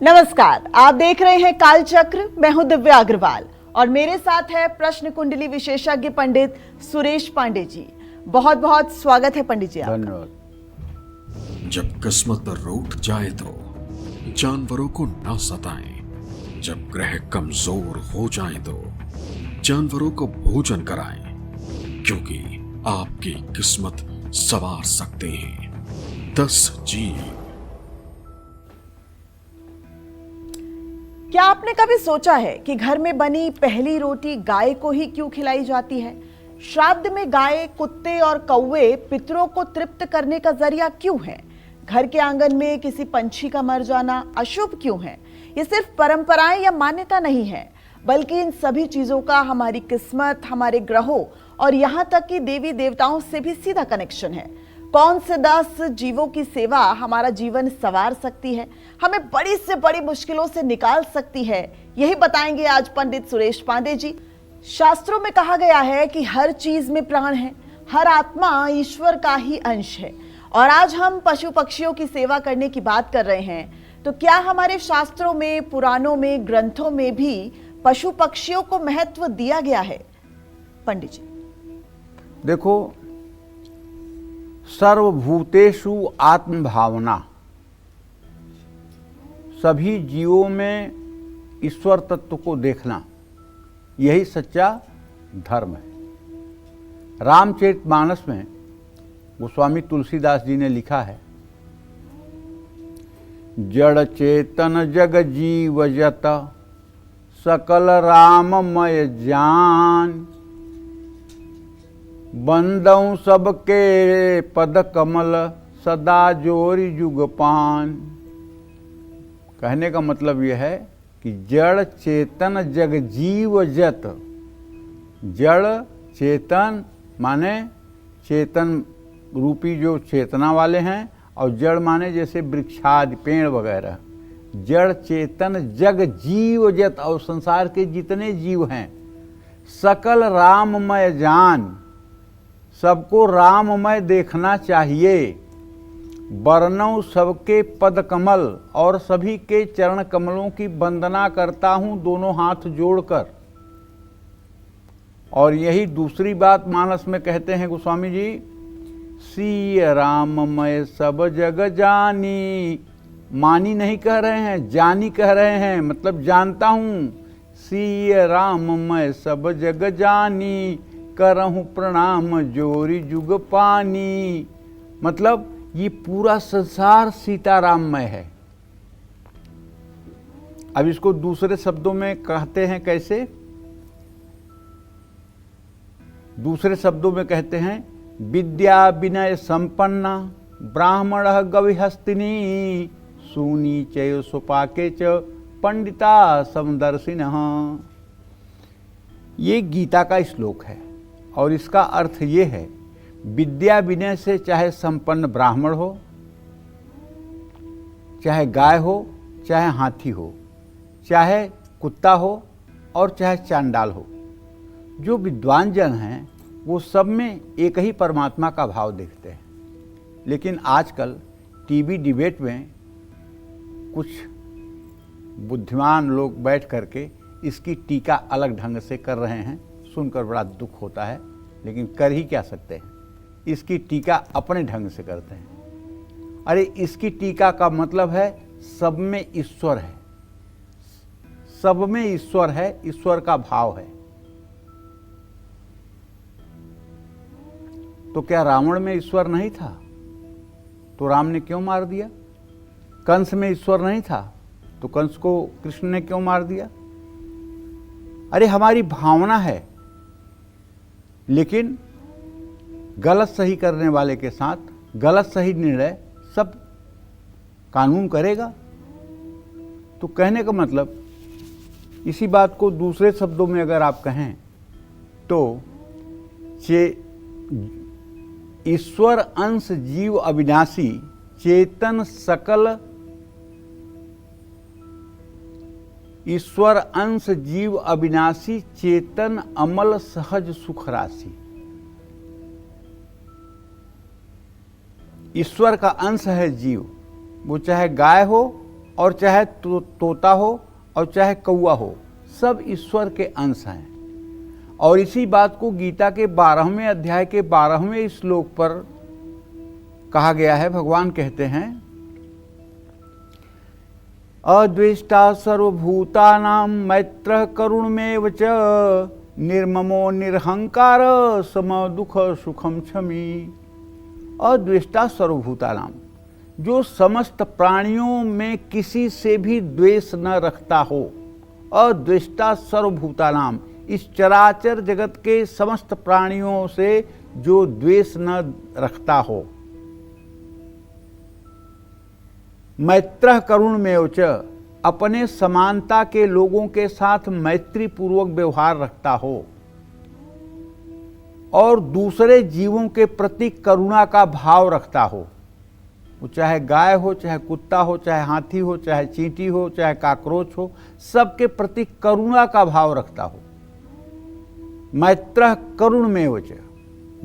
नमस्कार, आप देख रहे हैं कालचक्र। मैं हूं दिव्या अग्रवाल और मेरे साथ है प्रश्न कुंडली विशेषज्ञ पंडित सुरेश पांडे जी। बहुत बहुत स्वागत है पंडित जी आपका। धन्यवाद। जब किस्मत रूठ जाए तो जानवरों को ना सताएं, जब ग्रह कमजोर हो जाए तो जानवरों को भोजन कराएं, क्योंकि आपकी किस्मत संवार सकते हैं 10 जीव। क्या आपने कभी सोचा है कि घर में बनी पहली रोटी गाय को ही क्यों खिलाई जाती है? श्राद्ध में गाय, कुत्ते और कौवे पितरों को तृप्त करने का जरिया क्यों है? घर के आंगन में किसी पंछी का मर जाना अशुभ क्यों है? ये सिर्फ परंपराएं या मान्यता नहीं है, बल्कि इन सभी चीजों का हमारी किस्मत, हमारे ग्रहों और यहाँ तक कि देवी देवताओं से भी सीधा कनेक्शन है। कौन से 10 जीवों की सेवा हमारा जीवन संवार सकती है, हमें बड़ी से बड़ी मुश्किलों से निकाल सकती है, यही बताएंगे आज पंडित सुरेश पांडे जी। शास्त्रों में कहा गया है कि हर चीज में प्राण है, हर आत्मा ईश्वर का ही अंश है। और आज हम पशु पक्षियों की सेवा करने की बात कर रहे हैं, तो क्या हमारे शास्त्रों में, पुराणों में, ग्रंथों में भी पशु पक्षियों को महत्व दिया गया है? पंडित जी देखो, सर्वभूतेषु आत्म भावना, सभी जीवों में ईश्वर तत्व को देखना, यही सच्चा धर्म है। रामचरितमानस में गोस्वामी तुलसीदास जी ने लिखा है, जड़ चेतन जग जीव जत सकल राममय जान, बंदऊ सबके पद कमल सदा जोरी जुगपान। कहने का मतलब यह है कि जड़ चेतन जग जीव जत, जड़ चेतन माने चेतन रूपी जो चेतना वाले हैं, और जड़ माने जैसे वृक्षादि पेड़ वगैरह। जड़ चेतन जग जीव जत, और संसार के जितने जीव हैं, सकल राममय जान, सबको राममय देखना चाहिए। बरनऊ सबके पद कमल, और सभी के चरण कमलों की वंदना करता हूं दोनों हाथ जोड़कर। और यही दूसरी बात मानस में कहते हैं गोस्वामी जी, सिय राममय सब जग जानी। मानी नहीं कह रहे हैं, जानी कह रहे हैं, मतलब जानता हूं। सिय राममय सब जग जानी, करहूं प्रणाम जोरी जुग पानी। मतलब ये पूरा संसार सीताराममय है। अब इसको दूसरे शब्दों में कहते हैं कैसे? दूसरे शब्दों में कहते हैं, विद्या विनय संपन्ना ब्राह्मण गविहस्तिनी, सूनी चय सुपाके च पंडिता समदर्शिनः। ये गीता का श्लोक है और इसका अर्थ ये है, विद्या विनय से चाहे संपन्न ब्राह्मण हो, चाहे गाय हो, चाहे हाथी हो, चाहे कुत्ता हो और चाहे चांडाल हो, जो विद्वान जन हैं वो सब में एक ही परमात्मा का भाव देखते हैं। लेकिन आजकल टीवी डिबेट में कुछ बुद्धिमान लोग बैठ करके इसकी टीका अलग ढंग से कर रहे हैं। सुनकर बड़ा दुख होता है, लेकिन कर ही क्या सकते हैं। इसकी टीका अपने ढंग से करते हैं। अरे इसकी टीका का मतलब है सब में ईश्वर है, सब में ईश्वर है, ईश्वर का भाव है। तो क्या रावण में ईश्वर नहीं था? तो राम ने क्यों मार दिया? कंस में ईश्वर नहीं था तो कंस को कृष्ण ने क्यों मार दिया? अरे हमारी भावना है, लेकिन गलत सही करने वाले के साथ गलत सही निर्णय सब कानून करेगा। तो कहने का मतलब, इसी बात को दूसरे शब्दों में अगर आप कहें तो ईश्वर अंश जीव अविनाशी, चेतन सकल, ईश्वर अंश जीव अविनाशी, चेतन अमल सहज सुख राशि। ईश्वर का अंश है जीव, वो चाहे गाय हो और चाहे तोता हो और चाहे कौआ हो, सब ईश्वर के अंश हैं। और इसी बात को गीता के 12वें अध्याय के 12वें श्लोक पर कहा गया है। भगवान कहते हैं, अद्वेष्टा सर्वभूतानां मैत्रः करुणमेव च निर्ममो निरहंकार सम दुख सुखम क्षमी। अद्वेष्टा सर्वभूतानां, जो समस्त प्राणियों में किसी से भी द्वेष न रखता हो। अद्वेष्टा सर्वभूतानां, इस चराचर जगत के समस्त प्राणियों से जो द्वेष न रखता हो। मैत्रः करुणमेव च, अपने समानता के लोगों के साथ मैत्री पूर्वक व्यवहार रखता हो और दूसरे जीवों के प्रति करुणा का भाव रखता हो। वो चाहे गाय हो, चाहे कुत्ता हो, चाहे हाथी हो, चाहे चींटी हो, चाहे काकरोच हो, सबके प्रति करुणा का भाव रखता हो। मैत्रः करुणमेव च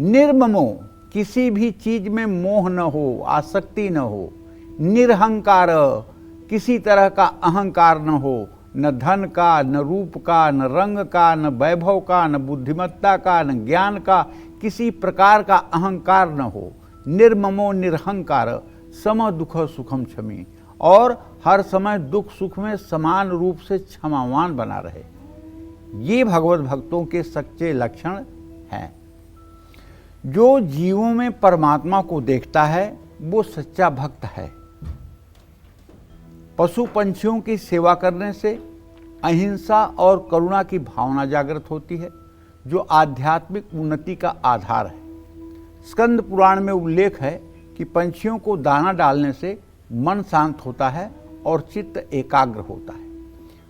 निर्ममो, किसी भी चीज में मोह न हो, आसक्ति न हो। निरहंकार, किसी तरह का अहंकार न हो, न धन का, न रूप का, न रंग का, न वैभव का, न बुद्धिमत्ता का, न ज्ञान का, किसी प्रकार का अहंकार न हो। निर्ममो निरहंकार सम दुख सुखम क्षमी, और हर समय दुख सुख में समान रूप से क्षमावान बना रहे। ये भगवत भक्तों के सच्चे लक्षण हैं। जो जीवों में परमात्मा को देखता है वो सच्चा भक्त है। पशु पंछियों की सेवा करने से अहिंसा और करुणा की भावना जागृत होती है, जो आध्यात्मिक उन्नति का आधार है। स्कंद पुराण में उल्लेख है कि पंछियों को दाना डालने से मन शांत होता है और चित्त एकाग्र होता है।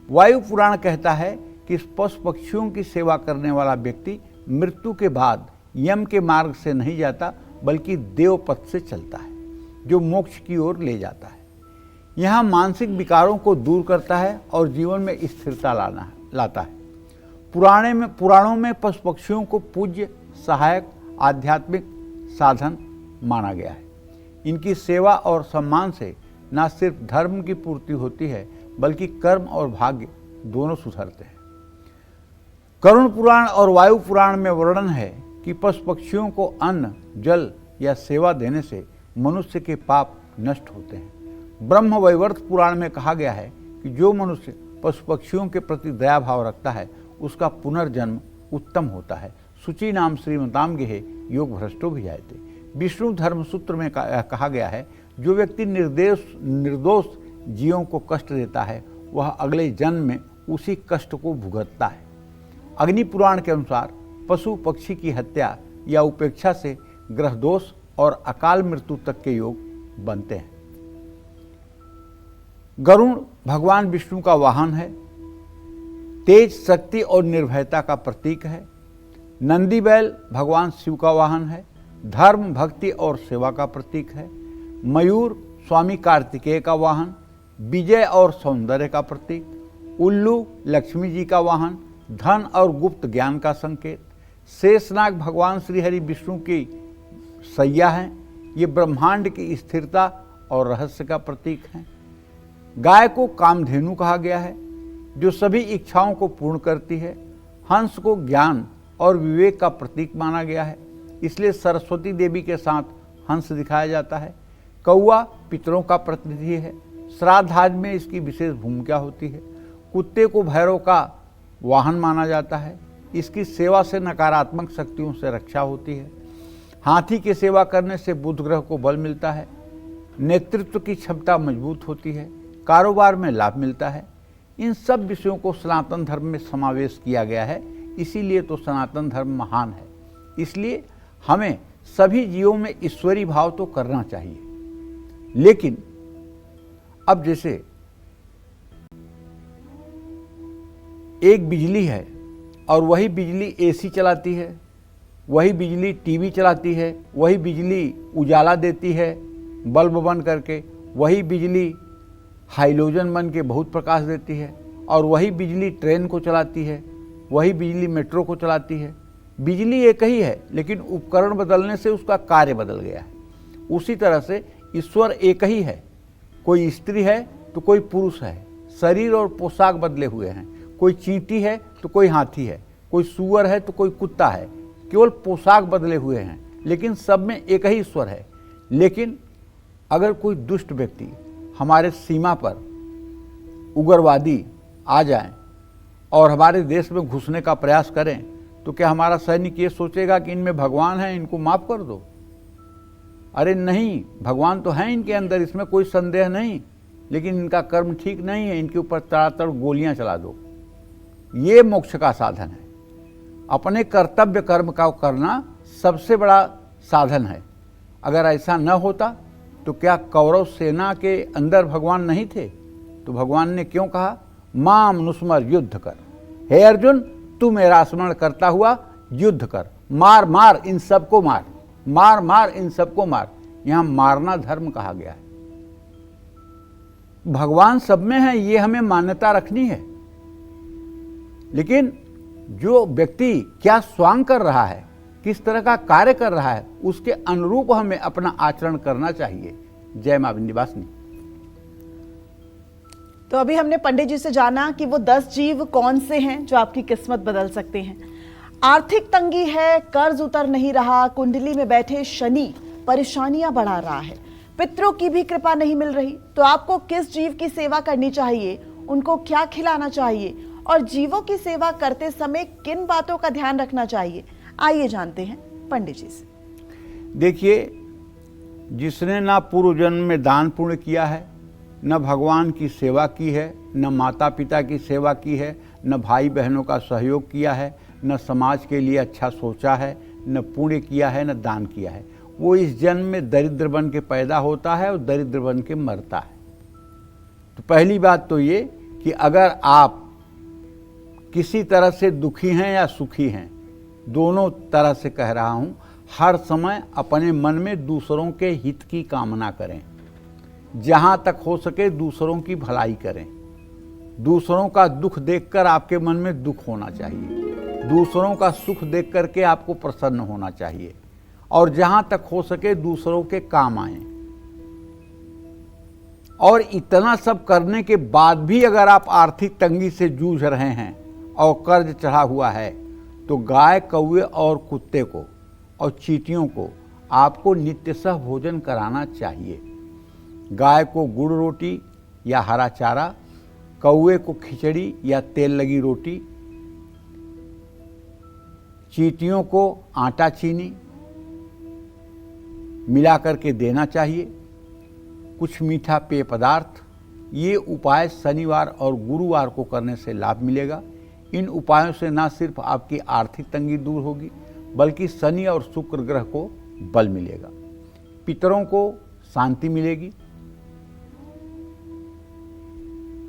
वायु पुराण कहता है कि पशु पक्षियों की सेवा करने वाला व्यक्ति मृत्यु के बाद यम के मार्ग से नहीं जाता, बल्कि देव पथ से चलता है, जो मोक्ष की ओर ले जाता है। यहाँ मानसिक विकारों को दूर करता है और जीवन में स्थिरता लाता है। पुराणों में पशु पक्षियों को पूज्य, सहायक, आध्यात्मिक साधन माना गया है। इनकी सेवा और सम्मान से न सिर्फ धर्म की पूर्ति होती है, बल्कि कर्म और भाग्य दोनों सुधरते हैं। करुण पुराण और वायु पुराण में वर्णन है कि पशु पक्षियों को अन्न, जल या सेवा देने से मनुष्य के पाप नष्ट होते हैं। ब्रह्म वैवर्त पुराण में कहा गया है कि जो मनुष्य पशु पक्षियों के प्रति दया भाव रखता है उसका पुनर्जन्म उत्तम होता है। शुचि नाम श्रीमताम गेहे योग भ्रष्टो भी जायते। विष्णु धर्म सूत्र में कहा गया है, जो व्यक्ति निर्दोष जीवों को कष्ट देता है वह अगले जन्म में उसी कष्ट को भुगतता है। अग्नि पुराण के अनुसार पशु पक्षी की हत्या या उपेक्षा से ग्रह दोष और अकाल मृत्यु तक के योग बनते हैं। गरुड़ भगवान विष्णु का वाहन है, तेज, शक्ति और निर्भयता का प्रतीक है। नंदी बैल भगवान शिव का वाहन है, धर्म, भक्ति और सेवा का प्रतीक है। मयूर स्वामी कार्तिकेय का वाहन, विजय और सौंदर्य का प्रतीक। उल्लू लक्ष्मी जी का वाहन, धन और गुप्त ज्ञान का संकेत। शेषनाग भगवान श्री हरि विष्णु की सैया हैं, ये ब्रह्मांड की स्थिरता और रहस्य का प्रतीक हैं। गाय को कामधेनु कहा गया है, जो सभी इच्छाओं को पूर्ण करती है। हंस को ज्ञान और विवेक का प्रतीक माना गया है, इसलिए सरस्वती देवी के साथ हंस दिखाया जाता है। कौआ पितरों का प्रतिनिधि है, श्राद्ध आदि में इसकी विशेष भूमिका होती है। कुत्ते को भैरव का वाहन माना जाता है, इसकी सेवा से नकारात्मक शक्तियों से रक्षा होती है। हाथी की सेवा करने से बुध ग्रह को बल मिलता है, नेतृत्व की क्षमता मजबूत होती है, कारोबार में लाभ मिलता है। इन सब विषयों को सनातन धर्म में समावेश किया गया है, इसीलिए तो सनातन धर्म महान है। इसलिए हमें सभी जीवों में ईश्वरी भाव तो करना चाहिए। लेकिन अब जैसे एक बिजली है और वही बिजली एसी चलाती है, वही बिजली टीवी चलाती है, वही बिजली उजाला देती है बल्ब बन करके, वही बिजली हाइलोजन बन के बहुत प्रकाश देती है, और वही बिजली ट्रेन को चलाती है, वही बिजली मेट्रो को चलाती है। बिजली एक ही है, लेकिन उपकरण बदलने से उसका कार्य बदल गया है। उसी तरह से ईश्वर एक ही है, कोई स्त्री है तो कोई पुरुष है, शरीर और पोशाक बदले हुए हैं। कोई चींटी है तो कोई हाथी है, कोई सूअर है तो कोई कुत्ता है, केवल पोशाक बदले हुए हैं, लेकिन सब में एक ही ईश्वर है। लेकिन अगर कोई दुष्ट व्यक्ति हमारे सीमा पर उग्रवादी आ जाएं और हमारे देश में घुसने का प्रयास करें, तो क्या हमारा सैनिक ये सोचेगा कि इनमें भगवान है, इनको माफ कर दो? अरे नहीं, भगवान तो है इनके अंदर, इसमें कोई संदेह नहीं, लेकिन इनका कर्म ठीक नहीं है, इनके ऊपर तड़ातड़ गोलियां चला दो। ये मोक्ष का साधन है। अपने कर्तव्य कर्म का करना सबसे बड़ा साधन है। अगर ऐसा न होता तो क्या कौरव सेना के अंदर भगवान नहीं थे? तो भगवान ने क्यों कहा, माम नुस्मर युद्ध कर। हे अर्जुन, तू मेरा स्मरण करता हुआ युद्ध कर, मार मार इन सबको मार, मार मार इन सबको मार। यहां मारना धर्म कहा गया है। भगवान सब में है, ये हमें मान्यता रखनी है। लेकिन जो व्यक्ति क्या स्वांग कर रहा है, किस तरह का कार्य कर रहा है, उसके अनुरूप हमें अपना आचरण करना चाहिए। जय मां विंध्यवासिनी। तो अभी हमने पंडित जी से जाना कि वो 10 जीव कौन से हैं जो आपकी किस्मत बदल सकते हैं। आर्थिक तंगी है, कर्ज उतर नहीं रहा, कुंडली में बैठे शनि परेशानियां बढ़ा रहा है, पितरों की भी कृपा नहीं मिल रही, तो आपको किस जीव की सेवा करनी चाहिए, उनको क्या खिलाना चाहिए और जीवों की सेवा करते समय किन बातों का ध्यान रखना चाहिए, आइए जानते हैं पंडित जी से। देखिए, जिसने ना पूर्व जन्म में दान पुण्य किया है, न भगवान की सेवा की है, न माता पिता की सेवा की है, न भाई बहनों का सहयोग किया है, न समाज के लिए अच्छा सोचा है, न पुण्य किया है, न दान किया है, वो इस जन्म में दरिद्र बन के पैदा होता है और दरिद्र बन के मरता है। तो पहली बात तो ये कि अगर आप किसी तरह से दुखी हैं या सुखी हैं, दोनों तरह से कह रहा हूं, हर समय अपने मन में दूसरों के हित की कामना करें। जहां तक हो सके दूसरों की भलाई करें। दूसरों का दुख देखकर आपके मन में दुख होना चाहिए, दूसरों का सुख देख करके आपको प्रसन्न होना चाहिए, और जहां तक हो सके दूसरों के काम आए। और इतना सब करने के बाद भी अगर आप आर्थिक तंगी से जूझ रहे हैं और कर्ज चढ़ा हुआ है, तो गाय, कौवे और कुत्ते को और चींटियों को आपको नित्यशः भोजन कराना चाहिए। गाय को गुड़ रोटी या हरा चारा, कौवे को खिचड़ी या तेल लगी रोटी, चींटियों को आटा चीनी मिला करके देना चाहिए, कुछ मीठा पेय पदार्थ। ये उपाय शनिवार और गुरुवार को करने से लाभ मिलेगा। इन उपायों से न सिर्फ आपकी आर्थिक तंगी दूर होगी, बल्कि शनि और शुक्र ग्रह को बल मिलेगा, पितरों को शांति मिलेगी।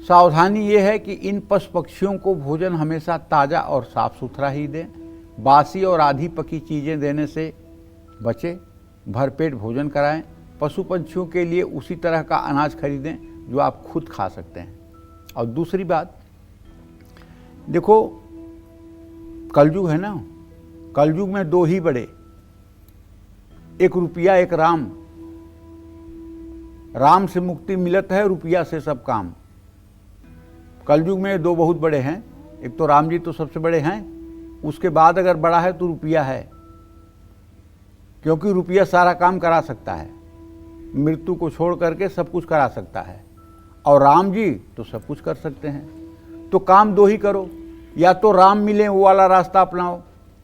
सावधानी ये है कि इन पशु पक्षियों को भोजन हमेशा ताज़ा और साफ सुथरा ही दें। बासी और आधी पकी चीज़ें देने से बचें, भरपेट भोजन कराएं। पशु पंछियों के लिए उसी तरह का अनाज खरीदें जो आप खुद खा सकते हैं। और दूसरी बात, देखो कलयुग है ना, कलयुग में दो ही बड़े, एक रुपया एक राम। राम से मुक्ति मिलत है, रुपया से सब काम। कलयुग में दो बहुत बड़े हैं, एक तो राम जी तो सबसे बड़े हैं, उसके बाद अगर बड़ा है तो रुपया है, क्योंकि रुपया सारा काम करा सकता है, मृत्यु को छोड़ करके सब कुछ करा सकता है, और राम जी तो सब कुछ कर सकते हैं। तो काम दो ही करो, या तो राम मिले वो वाला रास्ता अपनाओ,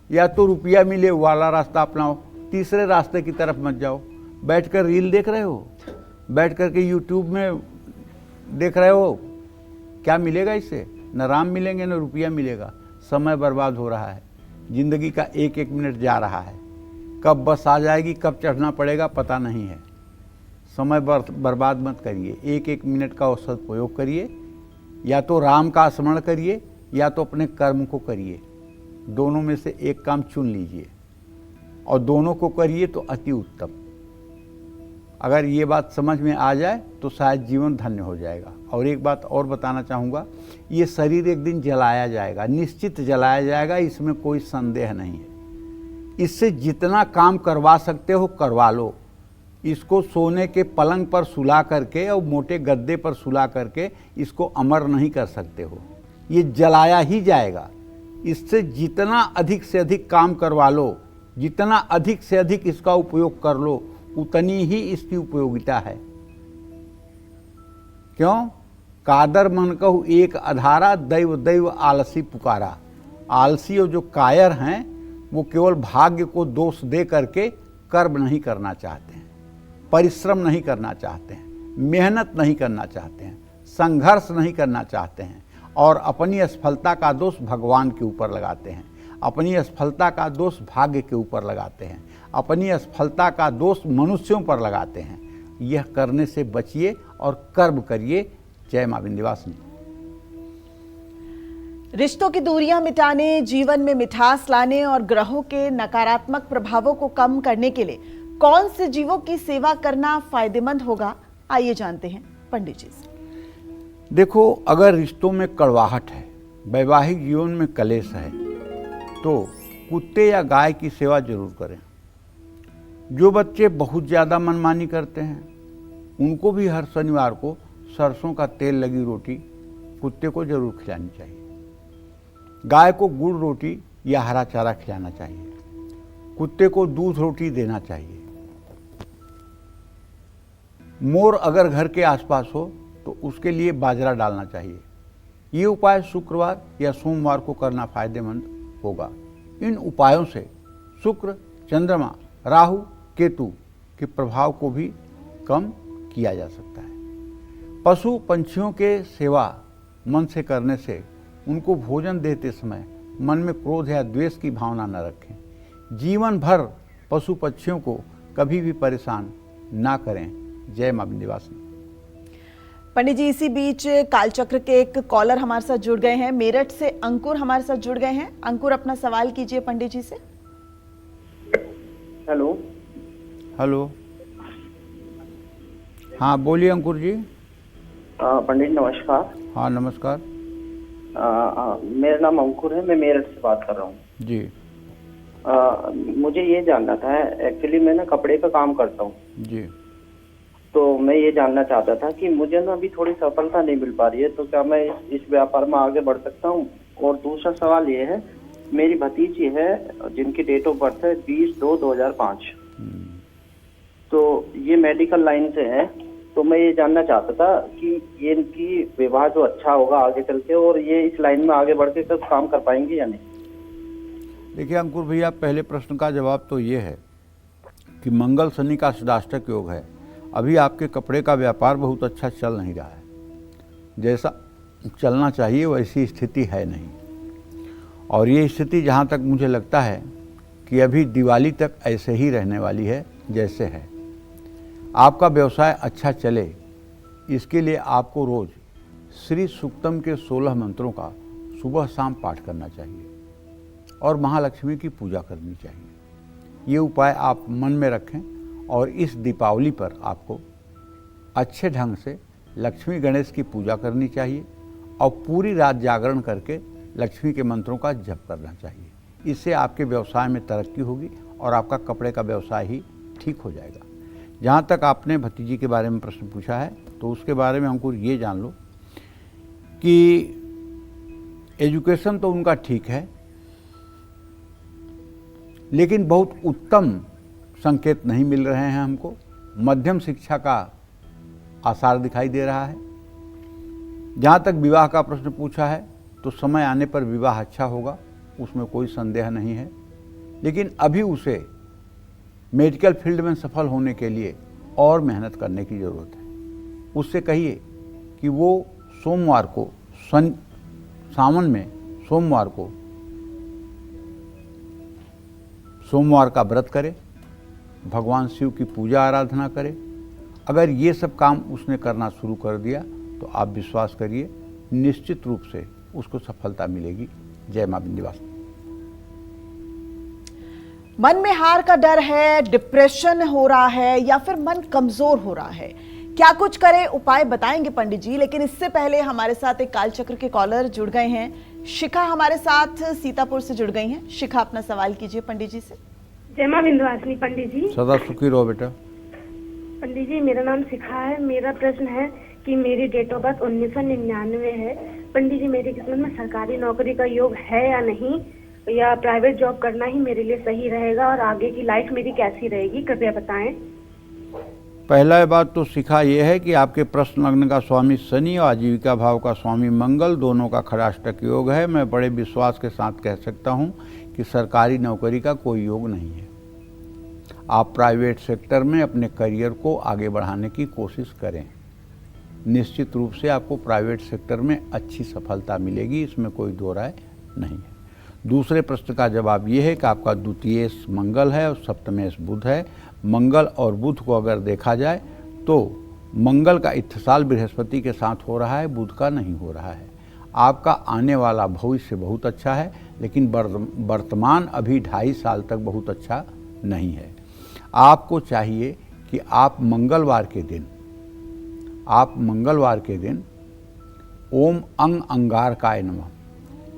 या तो रुपया मिले वो वाला रास्ता अपनाओ। तीसरे रास्ते की तरफ मत जाओ। बैठकर रील देख रहे हो, बैठ करके यूट्यूब में देख रहे हो, क्या मिलेगा इससे? न राम मिलेंगे न रुपया मिलेगा। समय बर्बाद हो रहा है, जिंदगी का एक एक मिनट जा रहा है। कब बस आ जाएगी, कब चढ़ना पड़ेगा पता नहीं है। समय बर्बाद मत करिए, एक एक मिनट का सदुपयोग करिए। या तो राम का स्मरण करिए या तो अपने कर्म को करिए, दोनों में से एक काम चुन लीजिए और दोनों को करिए तो अति उत्तम। अगर ये बात समझ में आ जाए तो शायद जीवन धन्य हो जाएगा। और एक बात और बताना चाहूँगा, ये शरीर एक दिन जलाया जाएगा, निश्चित जलाया जाएगा, इसमें कोई संदेह नहीं है। इससे जितना काम करवा सकते हो करवा लो, इसको सोने के पलंग पर सुला करके और मोटे गद्दे पर सुला करके इसको अमर नहीं कर सकते हो, ये जलाया ही जाएगा। इससे जितना अधिक से अधिक काम करवा लो, जितना अधिक से अधिक इसका उपयोग कर लो, उतनी ही इसकी उपयोगिता है। क्यों? कादर मन कहु एक अधारा, दैव दैव आलसी पुकारा। आलसी और जो कायर हैं वो केवल भाग्य को दोष दे करके कर्म नहीं करना चाहते हैं, परिश्रम नहीं करना चाहते हैं, मेहनत नहीं करना चाहते हैं, संघर्ष नहीं करना चाहते हैं और अपनी असफलता का दोष भगवान के ऊपर लगाते हैं, अपनी असफलता का दोष भाग्य के ऊपर लगाते हैं, अपनी असफलता का दोष मनुष्यों पर लगाते हैं। यह करने से बचिए और कर्म करिए। जय मां विंध्यवासिनी। रिश्तों की दूरियां मिटाने, जीवन में मिठास लाने और ग्रहों के नकारात्मक प्रभावों को कम करने के लिए कौन से जीवों की सेवा करना फायदेमंद होगा, आइए जानते हैं पंडित जी से। देखो, अगर रिश्तों में कड़वाहट है, वैवाहिक जीवन में कलेश है, तो कुत्ते या गाय की सेवा जरूर करें। जो बच्चे बहुत ज़्यादा मनमानी करते हैं उनको भी हर शनिवार को सरसों का तेल लगी रोटी कुत्ते को जरूर खिलानी चाहिए। गाय को गुड़ रोटी या हरा चारा खिलाना चाहिए। कुत्ते को दूध रोटी देना चाहिए। मोर अगर घर के आसपास हो तो उसके लिए बाजरा डालना चाहिए। ये उपाय शुक्रवार या सोमवार को करना फायदेमंद होगा। इन उपायों से शुक्र, चंद्रमा, राहु, केतु के प्रभाव को भी कम किया जा सकता है। पशु पंछियों के सेवा मन से करने से उनको भोजन देते समय मन में क्रोध या द्वेष की भावना न रखें। जीवन भर पशु पक्षियों को कभी भी परेशान ना करें। जय मां विंध्यवासिनी। पंडित जी, इसी बीच कालचक्र के एक कॉलर हमारे साथ जुड़ गए हैं। मेरठ से अंकुर हमारे साथ जुड़ गए हैं। अंकुर, अपना सवाल कीजिए पंडित जी से। हेलो। हेलो, हाँ बोलिए अंकुर जी। पंडित नमस्कार। हाँ नमस्कार। मेरा नाम अंकुर है, मैं मेरठ से बात कर रहा हूँ जी। मुझे ये जानना था, एक्चुअली मैं ना कपड़े का काम करता हूँ जी। तो मैं ये जानना चाहता था कि मुझे ना अभी थोड़ी सफलता नहीं मिल पा रही है, तो क्या मैं इस व्यापार में आगे बढ़ सकता हूँ? और दूसरा सवाल ये है, मेरी भतीजी है जिनकी डेट ऑफ बर्थ है 20/2/2005, तो ये मेडिकल लाइन से है, तो मैं ये जानना चाहता था कि ये इनकी विवाह जो अच्छा होगा आगे चल के, और ये इस लाइन में आगे बढ़ के कब काम कर पाएंगे या नहीं? देखिए अंकुर भैया, पहले प्रश्न का जवाब तो ये है कि मंगल शनि का षडाष्टक योग है। अभी आपके कपड़े का व्यापार बहुत अच्छा चल नहीं रहा है, जैसा चलना चाहिए वैसी स्थिति है नहीं। और ये स्थिति जहाँ तक मुझे लगता है कि अभी दिवाली तक ऐसे ही रहने वाली है जैसे है। आपका व्यवसाय अच्छा चले, इसके लिए आपको रोज श्री सूक्तम के 16 मंत्रों का सुबह शाम पाठ करना चाहिए और महालक्ष्मी की पूजा करनी चाहिए। ये उपाय आप मन में रखें और इस दीपावली पर आपको अच्छे ढंग से लक्ष्मी गणेश की पूजा करनी चाहिए और पूरी रात जागरण करके लक्ष्मी के मंत्रों का जप करना चाहिए। इससे आपके व्यवसाय में तरक्की होगी और आपका कपड़े का व्यवसाय ही ठीक हो जाएगा। जहाँ तक आपने भतीजी के बारे में प्रश्न पूछा है, तो उसके बारे में अंकुर ये जान लो कि एजुकेशन तो उनका ठीक है, लेकिन बहुत उत्तम संकेत नहीं मिल रहे हैं हमको। मध्यम शिक्षा का आसार दिखाई दे रहा है। जहाँ तक विवाह का प्रश्न पूछा है, तो समय आने पर विवाह अच्छा होगा, उसमें कोई संदेह नहीं है, लेकिन अभी उसे मेडिकल फील्ड में सफल होने के लिए और मेहनत करने की ज़रूरत है। उससे कहिए कि वो सोमवार को सावन में सोमवार का व्रत करे, भगवान शिव की पूजा आराधना करे। अगर ये सब काम उसने करना शुरू कर दिया तो आप विश्वास करिए निश्चित रूप से उसको सफलता मिलेगी। जय मां विंध्यवासिनी। मन में हार का डर है, डिप्रेशन हो रहा है या फिर मन कमजोर हो रहा है, क्या कुछ करें, उपाय बताएंगे पंडित जी। लेकिन इससे पहले हमारे साथ एक कालचक्र के कॉलर जुड़ गए हैं। शिखा हमारे साथ सीतापुर से जुड़ गई हैं। शिखा, अपना सवाल कीजिए पंडित जी से। जय मां विंध्यवासिनी पंडित जी। सदा सुखी रहो बेटा। पंडित जी, मेरा नाम शिखा है। मेरा प्रश्न है कि मेरी डेट ऑफ बर्थ 1999 है। पंडित जी, मेरी किस्मत में सरकारी नौकरी का योग है या नहीं, या प्राइवेट जॉब करना ही मेरे लिए सही रहेगा, और आगे की लाइफ मेरी कैसी रहेगी, कृपया बताएं। पहला बात तो शिखा ये है कि आपके प्रश्न लग्न का स्वामी शनि और आजीविका भाव का स्वामी मंगल दोनों का खड़ाष्टक योग है। मैं बड़े विश्वास के साथ कह सकता हूँ कि सरकारी नौकरी का कोई योग नहीं है। आप प्राइवेट सेक्टर में अपने करियर को आगे बढ़ाने की कोशिश करें। निश्चित रूप से आपको प्राइवेट सेक्टर में अच्छी सफलता मिलेगी, इसमें कोई दो राय नहीं है। दूसरे प्रश्न का जवाब ये है कि आपका द्वितीयेश मंगल है और सप्तमेश बुध है। मंगल और बुध को अगर देखा जाए तो मंगल का इत्थिसाल बृहस्पति के साथ हो रहा है, बुध का नहीं हो रहा है। आपका आने वाला भविष्य बहुत अच्छा है, लेकिन वर्तमान अभी 2.5 साल तक बहुत अच्छा नहीं है। आपको चाहिए कि आप मंगलवार के दिन ओम अंग अंगारकाय नमः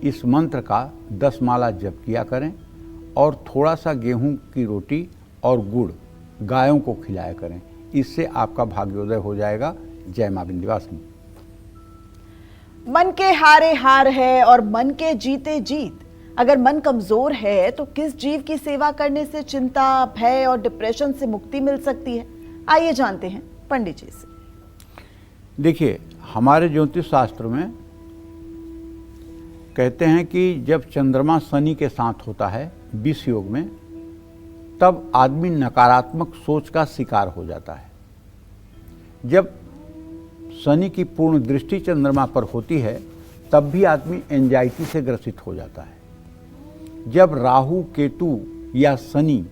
इस मंत्र का 10 माला जप किया करें और थोड़ा सा गेहूं की रोटी और गुड़ गायों को खिलाया करें। इससे आपका भाग्योदय हो जाएगा। जय मां विंध्यवासिनी। मन के हारे हार है और मन के जीते जीत। अगर मन कमजोर है तो किस जीव की सेवा करने से चिंता, भय और डिप्रेशन से मुक्ति मिल सकती है? आइए जानते हैं पंडित जी से। देखिए, हमारे ज्योतिष शास्त्र में कहते हैं कि जब चंद्रमा शनि के साथ होता है विष योग में, तब आदमी नकारात्मक सोच का शिकार हो जाता है। जब शनि की पूर्ण दृष्टि चंद्रमा पर होती है तब भी आदमी एंजाइटी से ग्रसित हो जाता है। जब राहु, केतु या शनि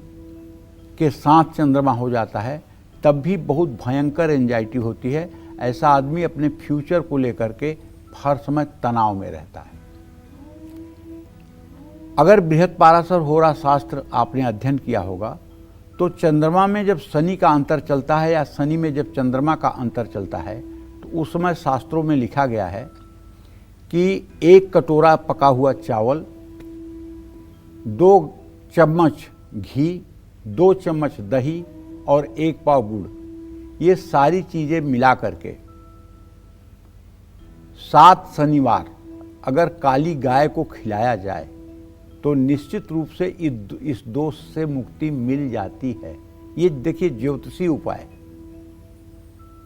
के साथ चंद्रमा हो जाता है तब भी बहुत भयंकर एंजाइटी होती है। ऐसा आदमी अपने फ्यूचर को लेकर के हर समय तनाव में रहता है। अगर बृहत पाराशर होरा शास्त्र आपने अध्ययन किया होगा तो चंद्रमा में जब शनि का अंतर चलता है या शनि में जब चंद्रमा का अंतर चलता है तो उस समय शास्त्रों में लिखा गया है कि 1 कटोरा पका हुआ चावल, 2 चम्मच घी, 2 चम्मच दही और 1 पाव गुड़, ये सारी चीज़ें मिला करके 7 शनिवार अगर काली गाय को खिलाया जाए तो निश्चित रूप से इस दोष से मुक्ति मिल जाती है। ये देखिए ज्योतिषी उपाय,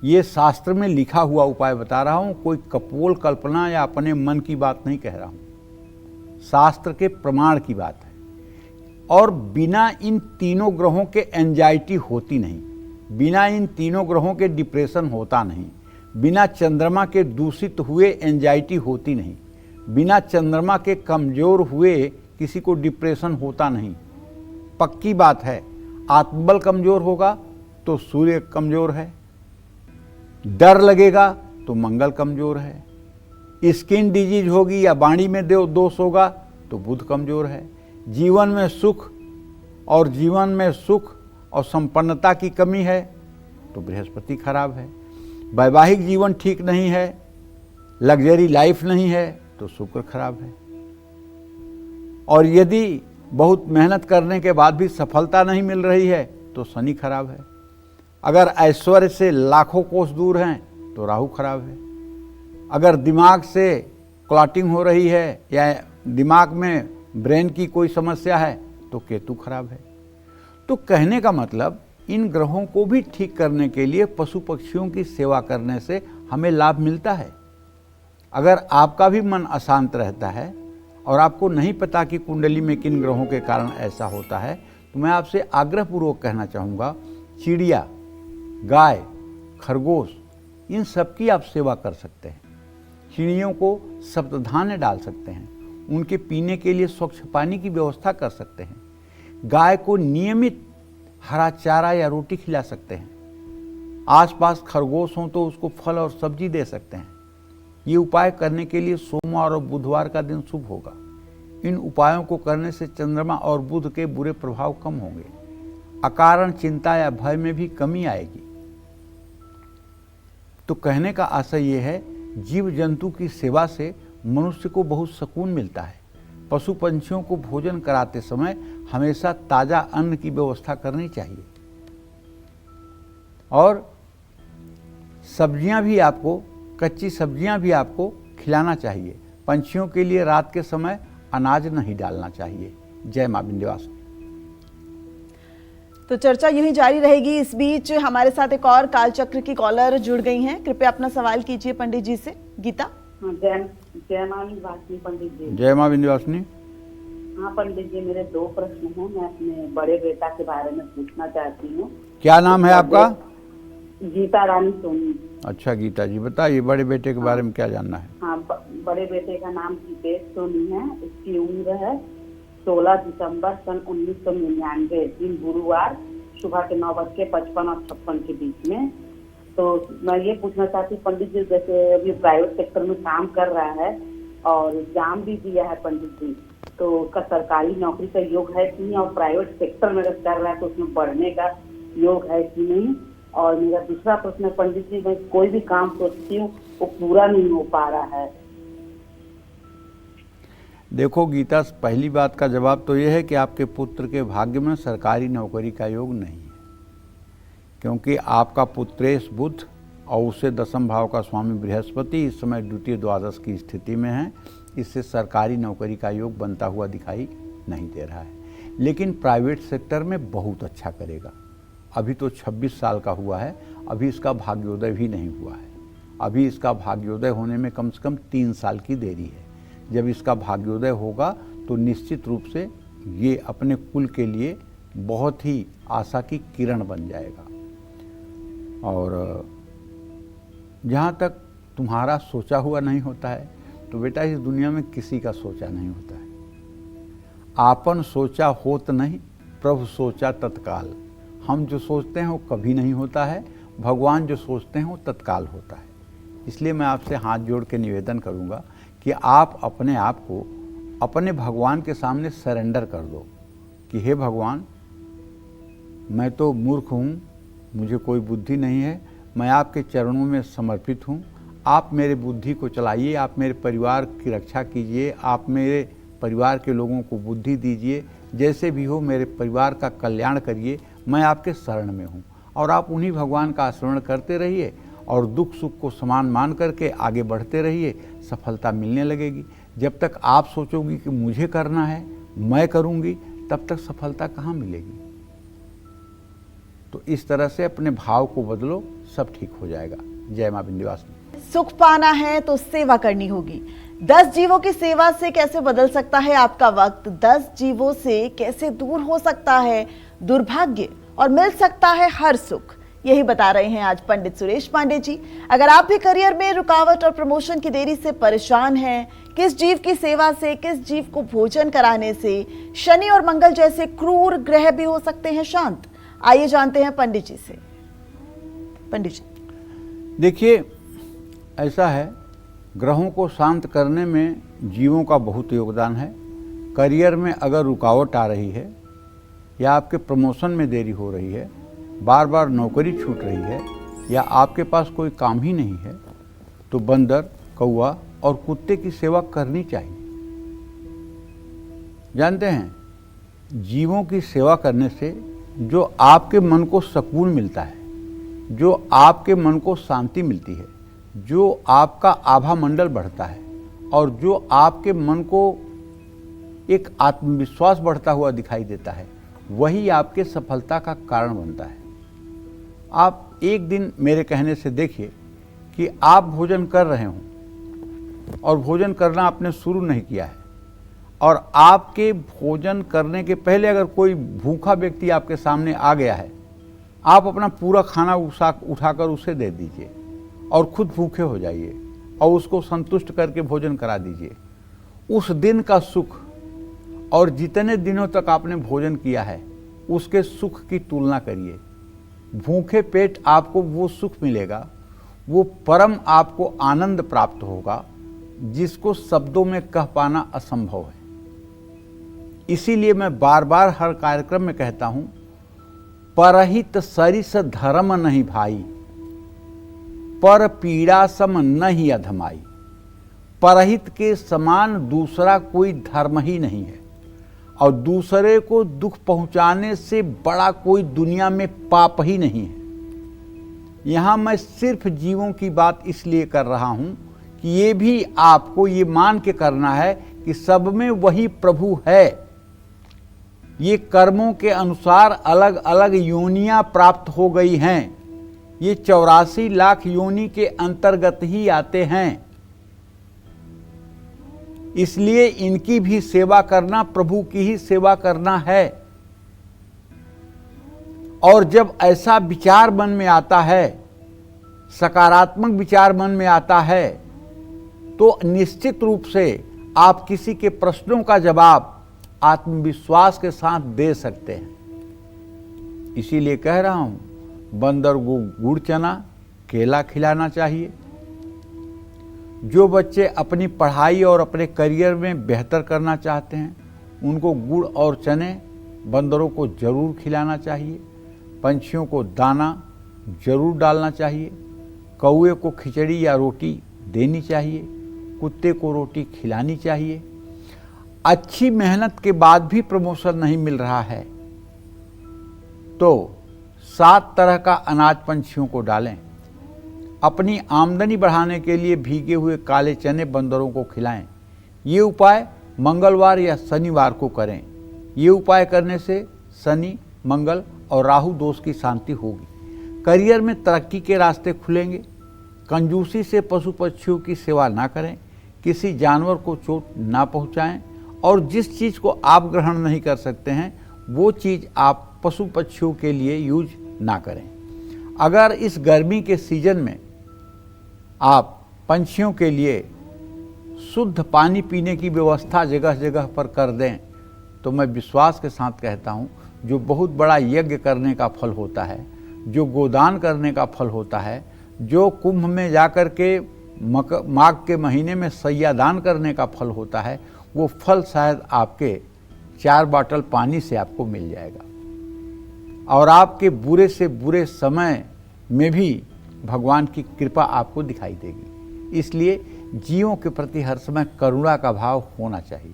ये शास्त्र में लिखा हुआ उपाय बता रहा हूँ, कोई कपोल कल्पना या अपने मन की बात नहीं कह रहा हूँ, शास्त्र के प्रमाण की बात है। और बिना इन तीनों ग्रहों के एंजाइटी होती नहीं, बिना इन तीनों ग्रहों के डिप्रेशन होता नहीं, बिना चंद्रमा के दूषित हुए एंजाइटी होती नहीं, बिना चंद्रमा के कमजोर हुए किसी को डिप्रेशन होता नहीं। पक्की बात है, आत्मबल कमजोर होगा तो सूर्य कमजोर है, डर लगेगा तो मंगल कमजोर है, स्किन डिजीज होगी या वाणी में दोष होगा तो बुध कमजोर है, जीवन में सुख और संपन्नता की कमी है तो बृहस्पति खराब है, वैवाहिक जीवन ठीक नहीं है, लग्जरी लाइफ नहीं है तो शुक्र खराब है, और यदि बहुत मेहनत करने के बाद भी सफलता नहीं मिल रही है तो शनि खराब है, अगर ऐश्वर्य से लाखों कोस दूर हैं तो राहु खराब है, अगर दिमाग से क्लॉटिंग हो रही है या दिमाग में ब्रेन की कोई समस्या है तो केतु खराब है। तो कहने का मतलब, इन ग्रहों को भी ठीक करने के लिए पशु पक्षियों की सेवा करने से हमें लाभ मिलता है। अगर आपका भी मन अशांत रहता है और आपको नहीं पता कि कुंडली में किन ग्रहों के कारण ऐसा होता है, तो मैं आपसे आग्रहपूर्वक कहना चाहूँगा, चिड़िया, गाय, खरगोश, इन सब की आप सेवा कर सकते हैं। चिड़ियों को सप्तधान्य डाल सकते हैं, उनके पीने के लिए स्वच्छ पानी की व्यवस्था कर सकते हैं, गाय को नियमित हरा चारा या रोटी खिला सकते हैं, आसपास खरगोश हों तो उसको फल और सब्जी दे सकते हैं। ये उपाय करने के लिए सोमवार और बुधवार का दिन शुभ होगा। इन उपायों को करने से चंद्रमा और बुध के बुरे प्रभाव कम होंगे, अकारण चिंता या भय में भी कमी आएगी। तो कहने का आशय ये है, जीव जंतु की सेवा से मनुष्य को बहुत सुकून मिलता है। पशु पंछियों को भोजन कराते समय हमेशा ताज़ा अन्न की व्यवस्था करनी चाहिए। और सब्जियां भी आपको, कच्ची सब्जियां भी आपको खिलाना चाहिए। पंछियों के लिए रात के समय अनाज नहीं डालना चाहिए। जय मां विंध्यवासिनी। तो चर्चा यूं ही जारी रहेगी। इस बीच हमारे साथ एक और कालचक्र की कॉलर जुड़ गई हैं। कृपया अपना सवाल कीजिए पंडित जी से। गीता। जय मां विंध्यवासिनी पंडित जी। जय मां विंध्यवासिनी। हाँ पंडित जी, मेरे 2 प्रश्न हैं। मैं अपने बड़े बेटा के बारे में पूछना चाहती हूँ। क्या नाम है आपका? गीता रानी सोनी। अच्छा गीता जी, बताइए बड़े बेटे के बारे में क्या जानना है? हाँ, बड़े बेटे का नाम गीतेश सोनी है। उसकी उम्र है 16 दिसंबर सन 1999, दिन गुरुवार, सुबह के 9:55 और 56 के बीच में। तो मैं ये पूछना चाहती हूँ पंडित जी, जैसे अभी प्राइवेट सेक्टर में काम कर रहा है और एग्जाम भी दिया है पंडित जी, तो उसका सरकारी नौकरी का योग है कि नहीं, और प्राइवेट सेक्टर में अगर कर रहा है तो उसमें बढ़ने का योग है कि नहीं। और मेरा दूसरा प्रश्न है पंडित जी, मैं कोई भी काम सोचती हूँ वो पूरा नहीं हो पा रहा है। देखो गीता, पहली बात का जवाब तो यह है कि आपके पुत्र के भाग्य में सरकारी नौकरी का योग नहीं है, क्योंकि आपका पुत्रेश बुध और उससे 10वें भाव का स्वामी बृहस्पति इस समय द्वितीय द्वादश की स्थिति में है। इससे सरकारी नौकरी का योग बनता हुआ दिखाई नहीं दे रहा है, लेकिन प्राइवेट सेक्टर में बहुत अच्छा करेगा। अभी तो 26 साल का हुआ है, अभी इसका भाग्योदय भी नहीं हुआ है। अभी इसका भाग्योदय होने में कम से कम 3 साल की देरी है। जब इसका भाग्योदय होगा तो निश्चित रूप से ये अपने कुल के लिए बहुत ही आशा की किरण बन जाएगा। और जहाँ तक तुम्हारा सोचा हुआ नहीं होता है तो बेटा इस दुनिया में किसी का सोचा नहीं होता है। आपन सोचा होत नहीं, प्रभु सोचा तत्काल। हम जो सोचते हैं वो कभी नहीं होता है, भगवान जो सोचते हैं वो तत्काल होता है। इसलिए मैं आपसे हाथ जोड़ के निवेदन करूंगा कि आप अपने आप को अपने भगवान के सामने सरेंडर कर दो कि हे भगवान, मैं तो मूर्ख हूँ, मुझे कोई बुद्धि नहीं है, मैं आपके चरणों में समर्पित हूँ। आप मेरे बुद्धि को चलाइए, आप मेरे परिवार की रक्षा कीजिए, आप मेरे परिवार के लोगों को बुद्धि दीजिए, जैसे भी हो मेरे परिवार का कल्याण करिए। मैं आपके शरण में हूँ। और आप उन्हीं भगवान का स्मरण करते रहिए और दुख सुख को समान मान करके आगे बढ़ते रहिए, सफलता मिलने लगेगी। जब तक आप सोचोगी कि मुझे करना है, मैं करूँगी, तब तक सफलता कहाँ मिलेगी। तो इस तरह से अपने भाव को बदलो, सब ठीक हो जाएगा। जय मां विंध्यवासिनी। सुख पाना है तो सेवा करनी होगी। 10 जीवों की सेवा से कैसे बदल सकता है आपका वक्त, 10 जीवों से कैसे दूर हो सकता है दुर्भाग्य और मिल सकता है हर सुख, यही बता रहे हैं आज पंडित सुरेश पांडे जी। अगर आप भी करियर में रुकावट और प्रमोशन की देरी से परेशान हैं, किस जीव की सेवा से, किस जीव को भोजन कराने से शनि और मंगल जैसे क्रूर ग्रह भी हो सकते हैं शांत, आइए जानते हैं पंडित जी से। पंडित जी देखिए, ऐसा है, ग्रहों को शांत करने में जीवों का बहुत योगदान है। करियर में अगर रुकावट आ रही है या आपके प्रमोशन में देरी हो रही है, बार बार नौकरी छूट रही है, या आपके पास कोई काम ही नहीं है, तो बंदर, कौवा और कुत्ते की सेवा करनी चाहिए। जानते हैं, जीवों की सेवा करने से जो आपके मन को सुकून मिलता है, जो आपके मन को शांति मिलती है, जो आपका आभा मंडल बढ़ता है और जो आपके मन को एक आत्मविश्वास बढ़ता हुआ दिखाई देता है, वही आपके सफलता का कारण बनता है। आप एक दिन मेरे कहने से देखिए कि आप भोजन कर रहे हों और भोजन करना आपने शुरू नहीं किया है, और आपके भोजन करने के पहले अगर कोई भूखा व्यक्ति आपके सामने आ गया है, आप अपना पूरा खाना उठाकर उसे दे दीजिए और खुद भूखे हो जाइए और उसको संतुष्ट करके भोजन करा दीजिए। उस दिन का सुख और जितने दिनों तक आपने भोजन किया है उसके सुख की तुलना करिए। भूखे पेट आपको वो सुख मिलेगा, वो परम आपको आनंद प्राप्त होगा जिसको शब्दों में कह पाना असंभव है। इसीलिए मैं बार बार हर कार्यक्रम में कहता हूं, परहित सरिस धर्म नहीं भाई, पर पीड़ा सम नहीं अधमाई। परहित के समान दूसरा कोई धर्म ही नहीं है, और दूसरे को दुख पहुंचाने से बड़ा कोई दुनिया में पाप ही नहीं है। यहाँ मैं सिर्फ जीवों की बात इसलिए कर रहा हूँ कि ये भी आपको ये मान के करना है कि सब में वही प्रभु है। ये कर्मों के अनुसार अलग अलग योनियां प्राप्त हो गई हैं। ये 84 लाख योनि के अंतर्गत ही आते हैं। इसलिए इनकी भी सेवा करना प्रभु की ही सेवा करना है। और जब ऐसा विचार मन में आता है, सकारात्मक विचार मन में आता है, तो निश्चित रूप से आप किसी के प्रश्नों का जवाब आत्मविश्वास के साथ दे सकते हैं। इसीलिए कह रहा हूं, बंदर को गुड़ चना केला खिलाना चाहिए। जो बच्चे अपनी पढ़ाई और अपने करियर में बेहतर करना चाहते हैं, उनको गुड़ और चने बंदरों को जरूर खिलाना चाहिए। पंछियों को दाना जरूर डालना चाहिए। कौवे को खिचड़ी या रोटी देनी चाहिए। कुत्ते को रोटी खिलानी चाहिए। अच्छी मेहनत के बाद भी प्रमोशन नहीं मिल रहा है तो 7 तरह का अनाज पंछियों को डालें। अपनी आमदनी बढ़ाने के लिए भीगे हुए काले चने बंदरों को खिलाएं। ये उपाय मंगलवार या शनिवार को करें। ये उपाय करने से शनि, मंगल और राहु दोष की शांति होगी। करियर में तरक्की के रास्ते खुलेंगे। कंजूसी से पशु पक्षियों की सेवा ना करें। किसी जानवर को चोट ना पहुंचाएं। और जिस चीज़ को आप ग्रहण नहीं कर सकते हैं, वो चीज़ आप पशु पक्षियों के लिए यूज ना करें। अगर इस गर्मी के सीजन में आप पंछियों के लिए शुद्ध पानी पीने की व्यवस्था जगह जगह पर कर दें, तो मैं विश्वास के साथ कहता हूँ, जो बहुत बड़ा यज्ञ करने का फल होता है, जो गोदान करने का फल होता है, जो कुंभ में जाकर के माघ के महीने में सैयादान करने का फल होता है, वो फल शायद आपके 4 बॉटल पानी से आपको मिल जाएगा। और आपके बुरे से बुरे समय में भी भगवान की कृपा आपको दिखाई देगी। इसलिए जीवों के प्रति हर समय करुणा का भाव होना चाहिए।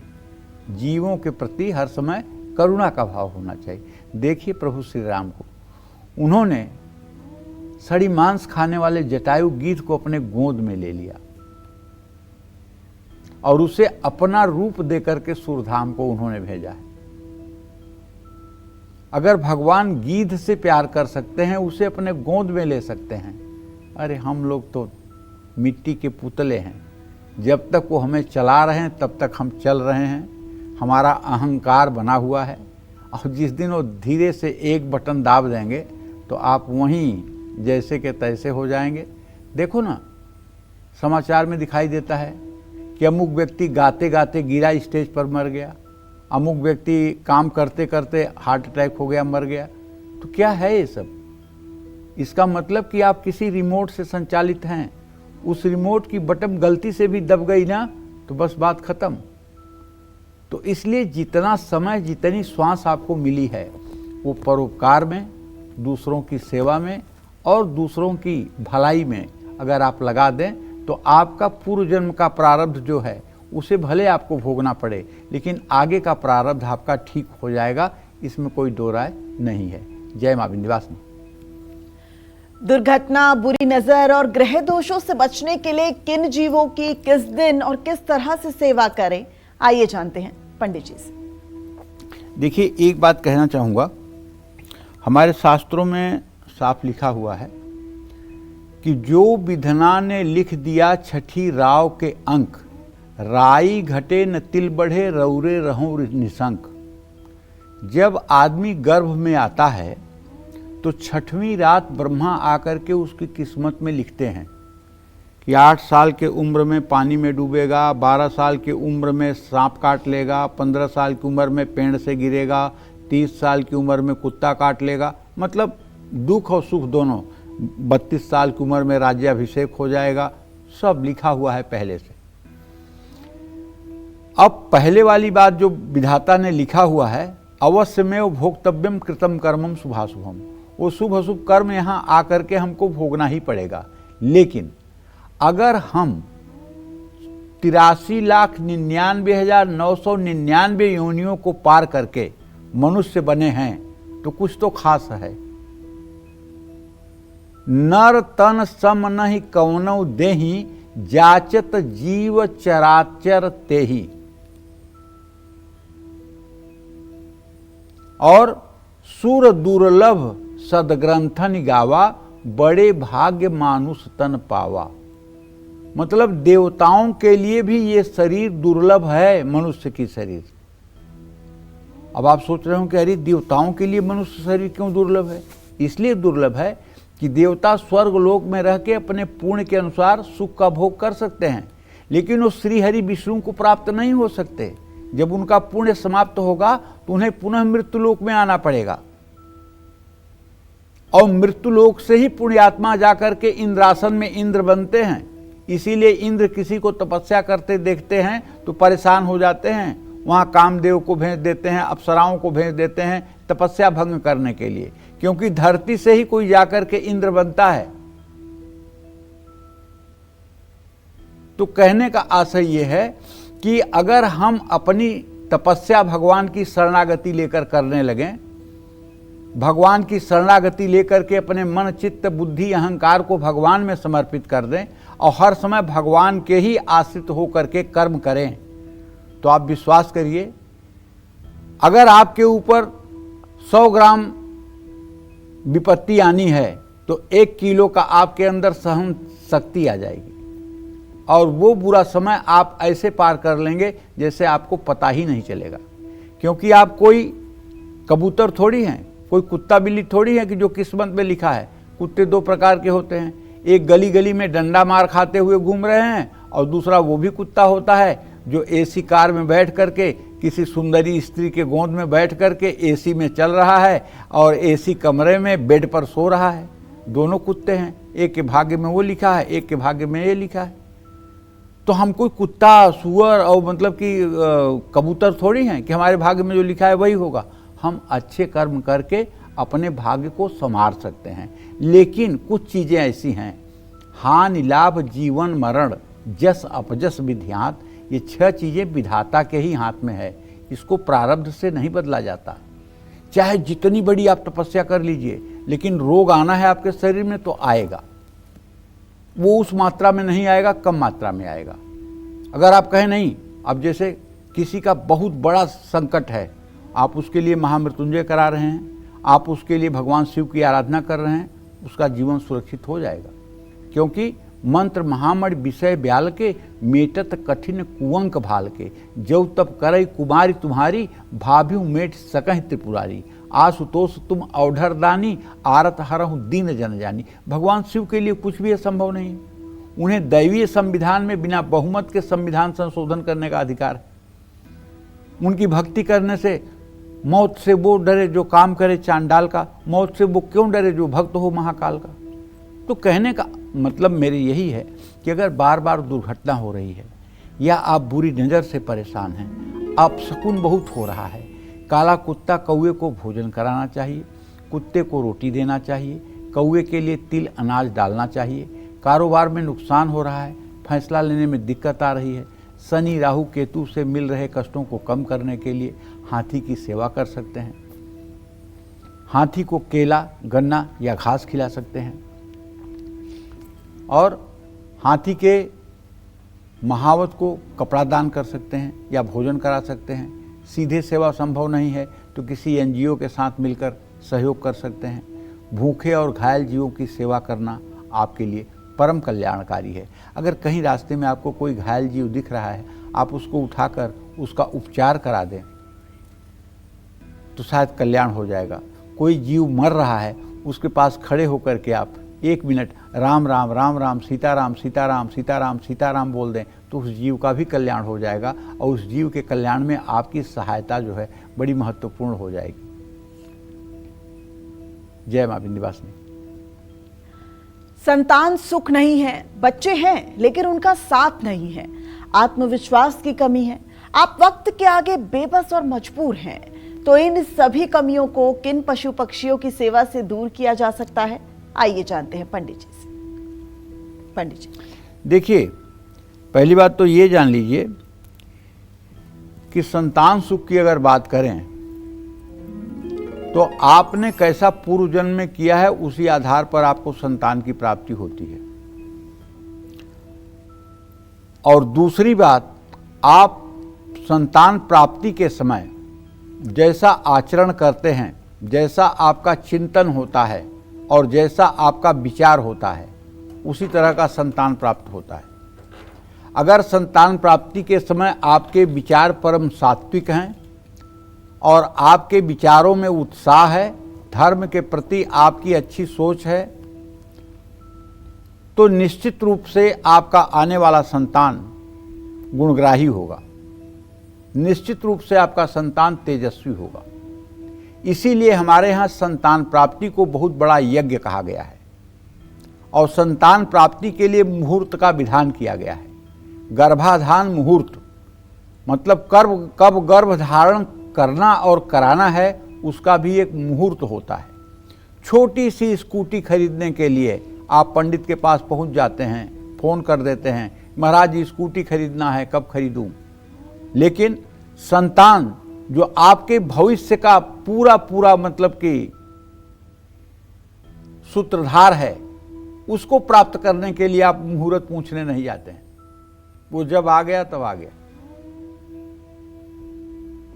जीवों के प्रति हर समय करुणा का भाव होना चाहिए। देखिए प्रभु श्री राम को, उन्होंने सड़ी मांस खाने वाले जटायु गीध को अपने गोद में ले लिया और उसे अपना रूप देकर के सूरधाम को उन्होंने भेजा है। अगर भगवान गीध से प्यार कर सकते हैं, उसे अपने गोद में ले सकते हैं, अरे हम लोग तो मिट्टी के पुतले हैं। जब तक वो हमें चला रहे हैं तब तक हम चल रहे हैं। हमारा अहंकार बना हुआ है और जिस दिन वो धीरे से एक बटन दाब देंगे तो आप वहीं जैसे के तैसे हो जाएंगे। देखो ना, समाचार में दिखाई देता है कि अमुक व्यक्ति गाते गाते गिरा, स्टेज पर मर गया। अमुक व्यक्ति काम करते करते हार्ट अटैक हो गया, मर गया। तो क्या है ये सब? इसका मतलब कि आप किसी रिमोट से संचालित हैं। उस रिमोट की बटन गलती से भी दब गई ना तो बस बात खत्म। तो इसलिए जितना समय, जितनी श्वास आपको मिली है, वो परोपकार में, दूसरों की सेवा में और दूसरों की भलाई में अगर आप लगा दें तो आपका पूर्व जन्म का प्रारब्ध जो है उसे भले आपको भोगना पड़े, लेकिन आगे का प्रारब्ध आपका ठीक हो जाएगा। इसमें कोई दो राय नहीं है। जय मां विंध्यवासिनी। दुर्घटना, बुरी नजर और ग्रह दोषों से बचने के लिए किन जीवों की किस दिन और किस तरह से सेवा करें, आइए जानते हैं पंडित जी से। देखिए, एक बात कहना चाहूँगा, हमारे शास्त्रों में साफ लिखा हुआ है कि जो विधना ने लिख दिया छठी राव के अंक, राई घटे न तिल बढ़े रौरे रहूं निशंक। जब आदमी गर्भ में आता है तो 6वीं रात ब्रह्मा आकर के उसकी किस्मत में लिखते हैं कि 8 साल के उम्र में पानी में डूबेगा, 12 साल की उम्र में सांप काट लेगा, 15 साल की उम्र में पेड़ से गिरेगा, 30 साल की उम्र में कुत्ता काट लेगा। मतलब दुख और सुख दोनों। 32 साल की उम्र में राज्याभिषेक हो जाएगा। सब लिखा हुआ है पहले से। अब पहले वाली बात जो विधाता ने लिखा हुआ है, अवश्यमेव भोक्तव्यम कृतम कर्मम शुभाशुभम, वो शुभ अशुभ कर्म यहाँ आकर के हमको भोगना ही पड़ेगा। लेकिन अगर हम 83,99,999 योनियों को पार करके मनुष्य बने हैं तो कुछ तो खास है। नर तन सम नहीं कौनौ देहि, जाचत जीव चराचर तेहि। और सुर दुर्लभ सदग्रंथन गावा, बड़े भाग्य मानुष तन पावा। मतलब देवताओं के लिए भी ये शरीर दुर्लभ है, मनुष्य की शरीर। अब आप सोच रहे हो कि अरे देवताओं के लिए मनुष्य शरीर क्यों दुर्लभ है? इसलिए दुर्लभ है कि देवता स्वर्ग लोक में रह के अपने पुण्य के अनुसार सुख का भोग कर सकते हैं, लेकिन वो श्री हरि विष्णु को प्राप्त नहीं हो सकते। जब उनका पुण्य समाप्त होगा तो उन्हें पुनः मृत्यु लोक में आना पड़ेगा, और मृत्यु लोक से ही पुण्यात्मा जाकर के इंद्रासन में इंद्र बनते हैं। इसीलिए इंद्र किसी को तपस्या करते देखते हैं तो परेशान हो जाते हैं, वहां कामदेव को भेज देते हैं, अप्सराओं को भेज देते हैं तपस्या भंग करने के लिए, क्योंकि धरती से ही कोई जाकर के इंद्र बनता है। तो कहने का आशय यह है कि अगर हम अपनी तपस्या भगवान की शरणागति लेकर करने लगें, भगवान की शरणागति लेकर के अपने मन चित्त बुद्धि अहंकार को भगवान में समर्पित कर दें और हर समय भगवान के ही आश्रित होकर के कर्म करें, तो आप विश्वास करिए, अगर आपके ऊपर 100 ग्राम विपत्ति आनी है तो 1 किलो का आपके अंदर सहन शक्ति आ जाएगी, और वो बुरा समय आप ऐसे पार कर लेंगे जैसे आपको पता ही नहीं चलेगा। क्योंकि आप कोई कबूतर थोड़ी हैं, कोई कुत्ता बिल्ली थोड़ी है कि जो किस्मत में लिखा है। कुत्ते 2 प्रकार के होते हैं, एक गली गली में डंडा मार खाते हुए घूम रहे हैं, और दूसरा वो भी कुत्ता होता है जो एसी कार में बैठ करके किसी सुंदरी स्त्री के गोद में बैठ करके एसी में चल रहा है और एसी कमरे में बेड पर सो रहा है। दोनों कुत्ते हैं, एक के भाग्य में वो लिखा है, एक के भाग्य में ये लिखा है। तो हम कोई कुत्ता सुअर और मतलब कि कबूतर थोड़ी हैं कि हमारे भाग्य में जो लिखा है वही होगा। हम अच्छे कर्म करके अपने भाग्य को संवार सकते हैं, लेकिन कुछ चीज़ें ऐसी हैं, हानि लाभ जीवन मरण जस अपजस विध्यात, ये 6 चीज़ें विधाता के ही हाथ में है, इसको प्रारब्ध से नहीं बदला जाता। चाहे जितनी बड़ी आप तपस्या कर लीजिए, लेकिन रोग आना है आपके शरीर में तो आएगा। वो उस मात्रा में नहीं आएगा, कम मात्रा में आएगा। अगर आप कहें नहीं, अब जैसे किसी का बहुत बड़ा संकट है, आप उसके लिए महामृत्युंजय करा रहे हैं, आप उसके लिए भगवान शिव की आराधना कर रहे हैं, उसका जीवन सुरक्षित हो जाएगा। क्योंकि मंत्र महामणि विषय ब्याल के, मेटत कठिन कुअंक भाल के, जव तप करई कुमारी तुम्हारी, भाभ्यु मेट सकह त्रिपुरारी, आशुतोष तुम औढ़र दानी, आरत हरहु दीन जन जानी। भगवान शिव के लिए कुछ भी असंभव नहीं। उन्हें दैवीय संविधान में बिना बहुमत के संविधान संशोधन करने का अधिकार है। उनकी भक्ति करने से मौत से वो डरे जो काम करे चांडाल का, मौत से वो क्यों डरे जो भक्त हो महाकाल का। तो कहने का मतलब मेरे यही है कि अगर बार बार दुर्घटना हो रही है, या आप बुरी नज़र से परेशान हैं, आप शकुन बहुत हो रहा है, काला कुत्ता कौवे को भोजन कराना चाहिए, कुत्ते को रोटी देना चाहिए, कौवे के लिए तिल अनाज डालना चाहिए। कारोबार में नुकसान हो रहा है, फैसला लेने में दिक्कत आ रही है, शनि राहु केतु से मिल रहे कष्टों को कम करने के लिए हाथी की सेवा कर सकते हैं। हाथी को केला, गन्ना या घास खिला सकते हैं, और हाथी के महावत को कपड़ा दान कर सकते हैं या भोजन करा सकते हैं। सीधे सेवा संभव नहीं है तो किसी एनजीओ के साथ मिलकर सहयोग कर सकते हैं। भूखे और घायल जीवों की सेवा करना आपके लिए परम कल्याणकारी है। अगर कहीं रास्ते में आपको कोई घायल जीव दिख रहा है, आप उसको उठाकर उसका उपचार करा दें तो शायद कल्याण हो जाएगा। कोई जीव मर रहा है, उसके पास खड़े होकर के आप 1 मिनट राम राम राम राम सीताराम सीताराम सीताराम सीताराम बोल दें तो उस जीव का भी कल्याण हो जाएगा, और उस जीव के कल्याण में आपकी सहायता जो है बड़ी महत्वपूर्ण हो जाएगी। जय मां विंध्यवासिनी। संतान सुख नहीं है, बच्चे हैं लेकिन उनका साथ नहीं है, आत्मविश्वास की कमी है, आप वक्त के आगे बेबस और मजबूर हैं, तो इन सभी कमियों को किन पशु पक्षियों की सेवा से दूर किया जा सकता है? आइए जानते हैं पंडित जी से। पंडित जी, देखिए, पहली बात तो ये जान लीजिए कि संतान सुख की अगर बात करें तो आपने कैसा पूर्व जन्म में किया है उसी आधार पर आपको संतान की प्राप्ति होती है। और दूसरी बात, आप संतान प्राप्ति के समय जैसा आचरण करते हैं, जैसा आपका चिंतन होता है और जैसा आपका विचार होता है, उसी तरह का संतान प्राप्त होता है। अगर संतान प्राप्ति के समय आपके विचार परम सात्विक हैं और आपके विचारों में उत्साह है, धर्म के प्रति आपकी अच्छी सोच है, तो निश्चित रूप से आपका आने वाला संतान गुणग्राही होगा, निश्चित रूप से आपका संतान तेजस्वी होगा। इसीलिए हमारे यहाँ संतान प्राप्ति को बहुत बड़ा यज्ञ कहा गया है और संतान प्राप्ति के लिए मुहूर्त का विधान किया गया है। गर्भाधान मुहूर्त मतलब कब गर्भ धारण करना और कराना है, उसका भी एक मुहूर्त होता है। छोटी सी स्कूटी खरीदने के लिए आप पंडित के पास पहुंच जाते हैं, फ़ोन कर देते हैं, महाराज जी स्कूटी खरीदना है, कब खरीदूं। लेकिन संतान जो आपके भविष्य का पूरा मतलब कि सूत्रधार है, उसको प्राप्त करने के लिए आप मुहूर्त पूछने नहीं जाते हैं। वो जब आ गया तब आ गया।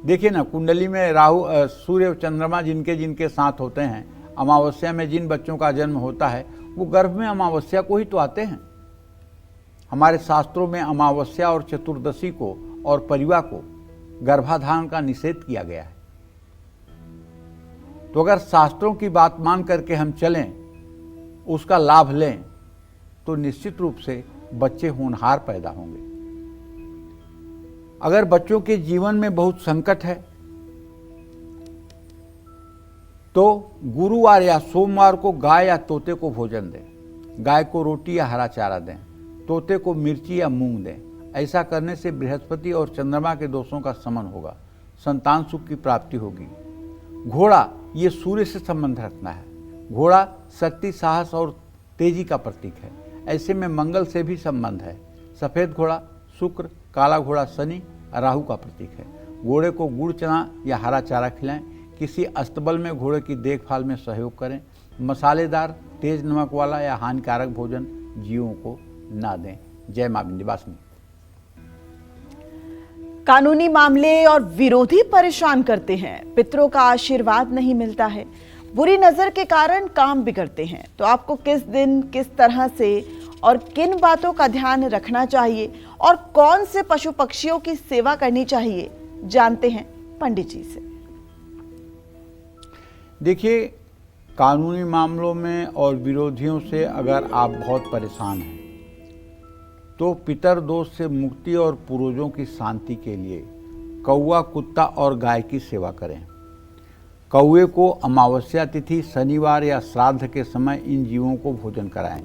देखिए ना, कुंडली में राहु सूर्य चंद्रमा जिनके साथ होते हैं, अमावस्या में जिन बच्चों का जन्म होता है वो गर्भ में अमावस्या को ही तो आते हैं। हमारे शास्त्रों में अमावस्या और चतुर्दशी को और परिवा को गर्भाधान का निषेध किया गया है। तो अगर शास्त्रों की बात मान करके हम चलें, उसका लाभ लें, तो निश्चित रूप से बच्चे होनहार पैदा होंगे। अगर बच्चों के जीवन में बहुत संकट है तो गुरुवार या सोमवार को गाय या तोते को भोजन दें। गाय को रोटी या हरा चारा दें, तोते को मिर्ची या मूंग दें। ऐसा करने से बृहस्पति और चंद्रमा के दोषों का शमन होगा, संतान सुख की प्राप्ति होगी। घोड़ा ये सूर्य से संबंध रखना है। घोड़ा शक्ति, साहस और तेजी का प्रतीक है। ऐसे में मंगल से भी संबंध है। सफ़ेद घोड़ा शुक्र, काला घोड़ा शनि, राहु का प्रतीक है। घोड़े को गुड़ चना या हरा चारा खिलाएं। किसी अस्तबल में घोड़े की देखभाल में सहयोग करें। मसालेदार, तेज नमक वाला या हानिकारक भोजन जीवों को ना दें। जय मां विंध्यवासिनी। कानूनी मामले और विरोधी परेशान करते हैं, पितरों का आशीर्वाद नहीं मिलता है, बुरी नजर के कारण काम बिगड़ते हैं, तो आपको किस दिन, किस तरह से और किन बातों का ध्यान रखना चाहिए और कौन से पशु पक्षियों की सेवा करनी चाहिए, जानते हैं पंडित जी से। देखिए, कानूनी मामलों में और विरोधियों से अगर आप बहुत परेशान हैं तो पितर दोष से मुक्ति और पूर्वजों की शांति के लिए कौवा, कुत्ता और गाय की सेवा करें। कौवे को अमावस्या तिथि, शनिवार या श्राद्ध के समय इन जीवों को भोजन कराएं।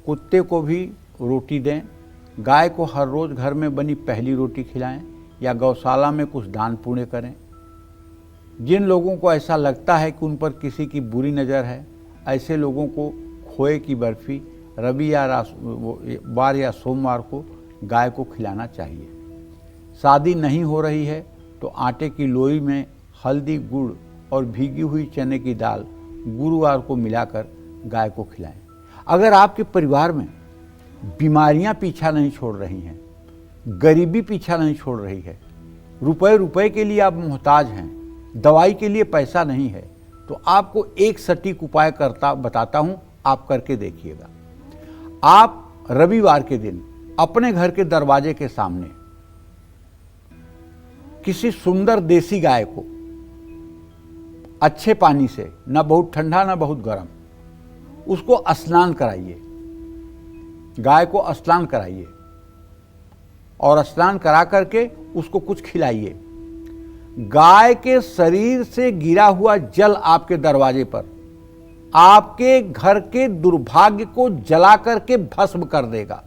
कुत्ते को भी रोटी दें। गाय को हर रोज़ घर में बनी पहली रोटी खिलाएं या गौशाला में कुछ दान पुण्य करें। जिन लोगों को ऐसा लगता है कि उन पर किसी की बुरी नज़र है, ऐसे लोगों को खोए की बर्फ़ी रविवार या सोमवार को गाय को खिलाना चाहिए। शादी नहीं हो रही है तो आटे की लोई में हल्दी, गुड़ और भीगी हुई चने की दाल गुरुवार को मिलाकर गाय को खिलाएं। अगर आपके परिवार में बीमारियां पीछा नहीं छोड़ रही हैं, गरीबी पीछा नहीं छोड़ रही है, रुपए के लिए आप मोहताज हैं, दवाई के लिए पैसा नहीं है, तो आपको एक सटीक उपाय बताता हूं, आप करके देखिएगा। आप रविवार के दिन अपने घर के दरवाजे के सामने किसी सुंदर देसी गाय को अच्छे पानी से, ना बहुत ठंडा ना बहुत गर्म, उसको स्नान कराइए। गाय को स्नान कराइए और स्नान करा करके उसको कुछ खिलाइए। गाय के शरीर से गिरा हुआ जल आपके दरवाजे पर आपके घर के दुर्भाग्य को जला करके भस्म कर देगा।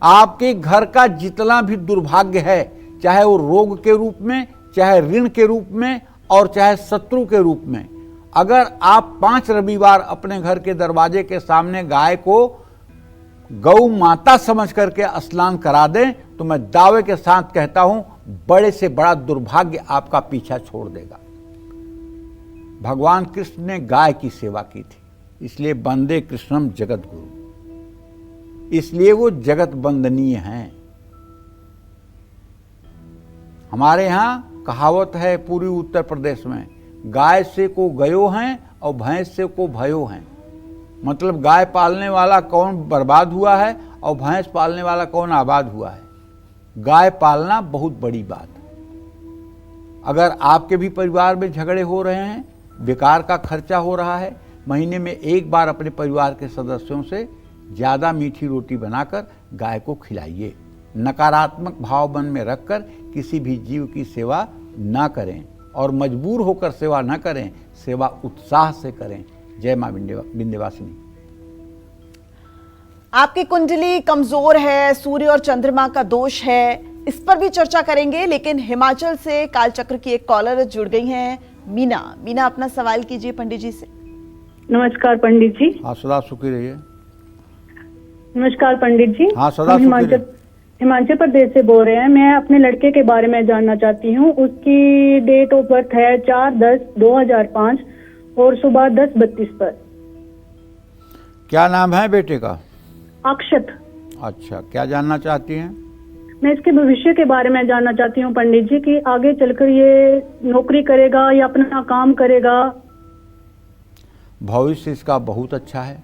आपके घर का जितना भी दुर्भाग्य है, चाहे वो रोग के रूप में, चाहे ऋण के रूप में और चाहे शत्रु के रूप में, अगर आप 5 रविवार अपने घर के दरवाजे के सामने गाय को गौ माता समझ करके स्नान करा दें, तो मैं दावे के साथ कहता हूं, बड़े से बड़ा दुर्भाग्य आपका पीछा छोड़ देगा। भगवान कृष्ण ने गाय की सेवा की थी, इसलिए वंदे कृष्णम जगत गुरु, इसलिए वो जगत वंदनीय हैं। हमारे यहाँ कहावत है पूरी उत्तर प्रदेश में, गाय से को गयो हैं और भैंस से को भयो हैं। मतलब गाय पालने वाला कौन बर्बाद हुआ है और भैंस पालने वाला कौन आबाद हुआ है। गाय पालना बहुत बड़ी बात है। अगर आपके भी परिवार में झगड़े हो रहे हैं, बेकार का खर्चा हो रहा है, महीने में एक बार अपने परिवार के सदस्यों से ज़्यादा मीठी रोटी बनाकर गाय को खिलाइए। नकारात्मक भाव मन में रखकर किसी भी जीव की सेवा ना करें और मजबूर होकर सेवा न करें, सेवा उत्साह से करें। जय मां विंध्यवासिनी। आपकी कुंडली कमजोर है, सूर्य और चंद्रमा का दोष है, इस पर भी चर्चा करेंगे। लेकिन हिमाचल से कालचक्र की एक कॉलर जुड़ गई हैं, मीना। मीना, अपना सवाल कीजिए पंडित जी से। नमस्कार पंडित जी। हाँ, सदा सुखी रहिए। नमस्कार पंडित जी। हाँ, सदा सुखी रहिए। हिमाचल प्रदेश से बोल रहे हैं। मैं अपने लड़के के बारे में जानना चाहती हूँ। उसकी डेट ऑफ बर्थ है 4/10/2005 और सुबह 10:32 पर। क्या नाम है बेटे का? अक्षत। अच्छा, क्या जानना चाहती हैं? मैं इसके भविष्य के बारे में जानना चाहती हूँ पंडित जी कि आगे चलकर ये नौकरी करेगा या अपना काम करेगा। भविष्य इसका बहुत अच्छा है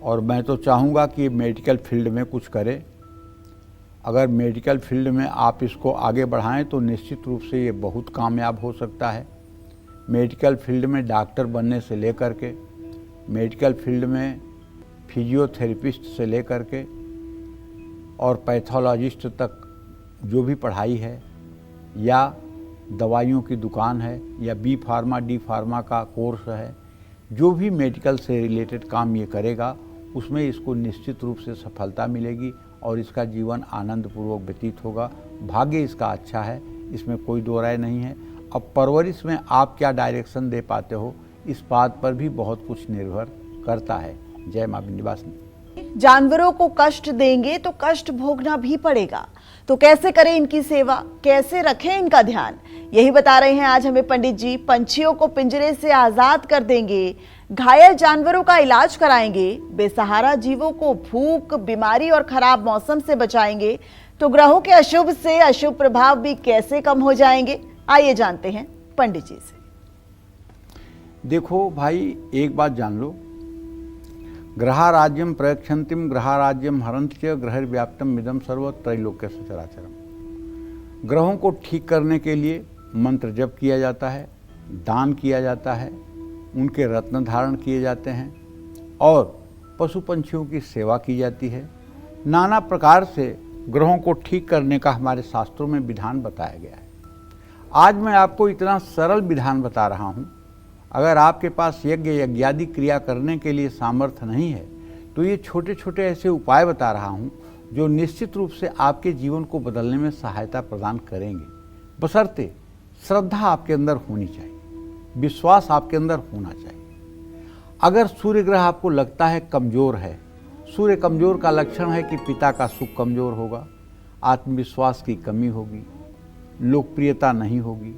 और मैं तो चाहूँगा कि मेडिकल फील्ड में कुछ करे। अगर मेडिकल फील्ड में आप इसको आगे बढ़ाएं तो निश्चित रूप से ये बहुत कामयाब हो सकता है। मेडिकल फील्ड में डॉक्टर बनने से लेकर के, मेडिकल फील्ड में फिजियोथेरेपिस्ट से लेकर के और पैथोलॉजिस्ट तक जो भी पढ़ाई है, या दवाइयों की दुकान है, या बी फार्मा डी फार्मा का कोर्स है, जो भी मेडिकल से रिलेटेड काम ये करेगा उसमें इसको निश्चित रूप से सफलता मिलेगी और इसका जीवन आनंदपूर्वक व्यतीत होगा। भाग्य इसका अच्छा है, इसमें कोई दो राय नहीं है। अब परवरिश में आप क्या डायरेक्शन दे पाते हो, इस बात पर भी बहुत कुछ निर्भर करता है। जय मां विंध्यवासिनी। जानवरों को कष्ट देंगे तो कष्ट भोगना भी पड़ेगा, तो कैसे करें इनकी सेवा, कैसे रखें इनका ध्यान, यही बता रहे हैं आज हमें पंडित जी। पंछियों को पिंजरे से आजाद कर देंगे, घायल जानवरों का इलाज कराएंगे, बेसहारा जीवों को भूख, बीमारी और खराब मौसम से बचाएंगे, तो ग्रहों के अशुभ से अशुभ प्रभाव भी कैसे कम हो जाएंगे, आइए जानते हैं पंडित जी से। देखो भाई, एक बात जान लो, ग्रहाराज्यम प्रयक्षन्तिम ग्रहाराज्यम हरन्ति च ग्रहैर्व्याप्तम इदं सर्व त्रैलोक्य सचराचरम। ग्रहों को ठीक करने के लिए मंत्र जप किया जाता है, दान किया जाता है, उनके रत्न धारण किए जाते हैं और पशु पंछियों की सेवा की जाती है। नाना प्रकार से ग्रहों को ठीक करने का हमारे शास्त्रों में विधान बताया गया है। आज मैं आपको इतना सरल विधान बता रहा हूँ। अगर आपके पास यज्ञ यज्ञादि क्रिया करने के लिए सामर्थ्य नहीं है तो ये छोटे छोटे ऐसे उपाय बता रहा हूँ जो निश्चित रूप से आपके जीवन को बदलने में सहायता प्रदान करेंगे, बशर्ते श्रद्धा आपके अंदर होनी चाहिए, विश्वास आपके अंदर होना चाहिए। अगर सूर्य ग्रह आपको लगता है कमज़ोर है, सूर्य कमज़ोर का लक्षण है कि पिता का सुख कमज़ोर होगा, आत्मविश्वास की कमी होगी, लोकप्रियता नहीं होगी,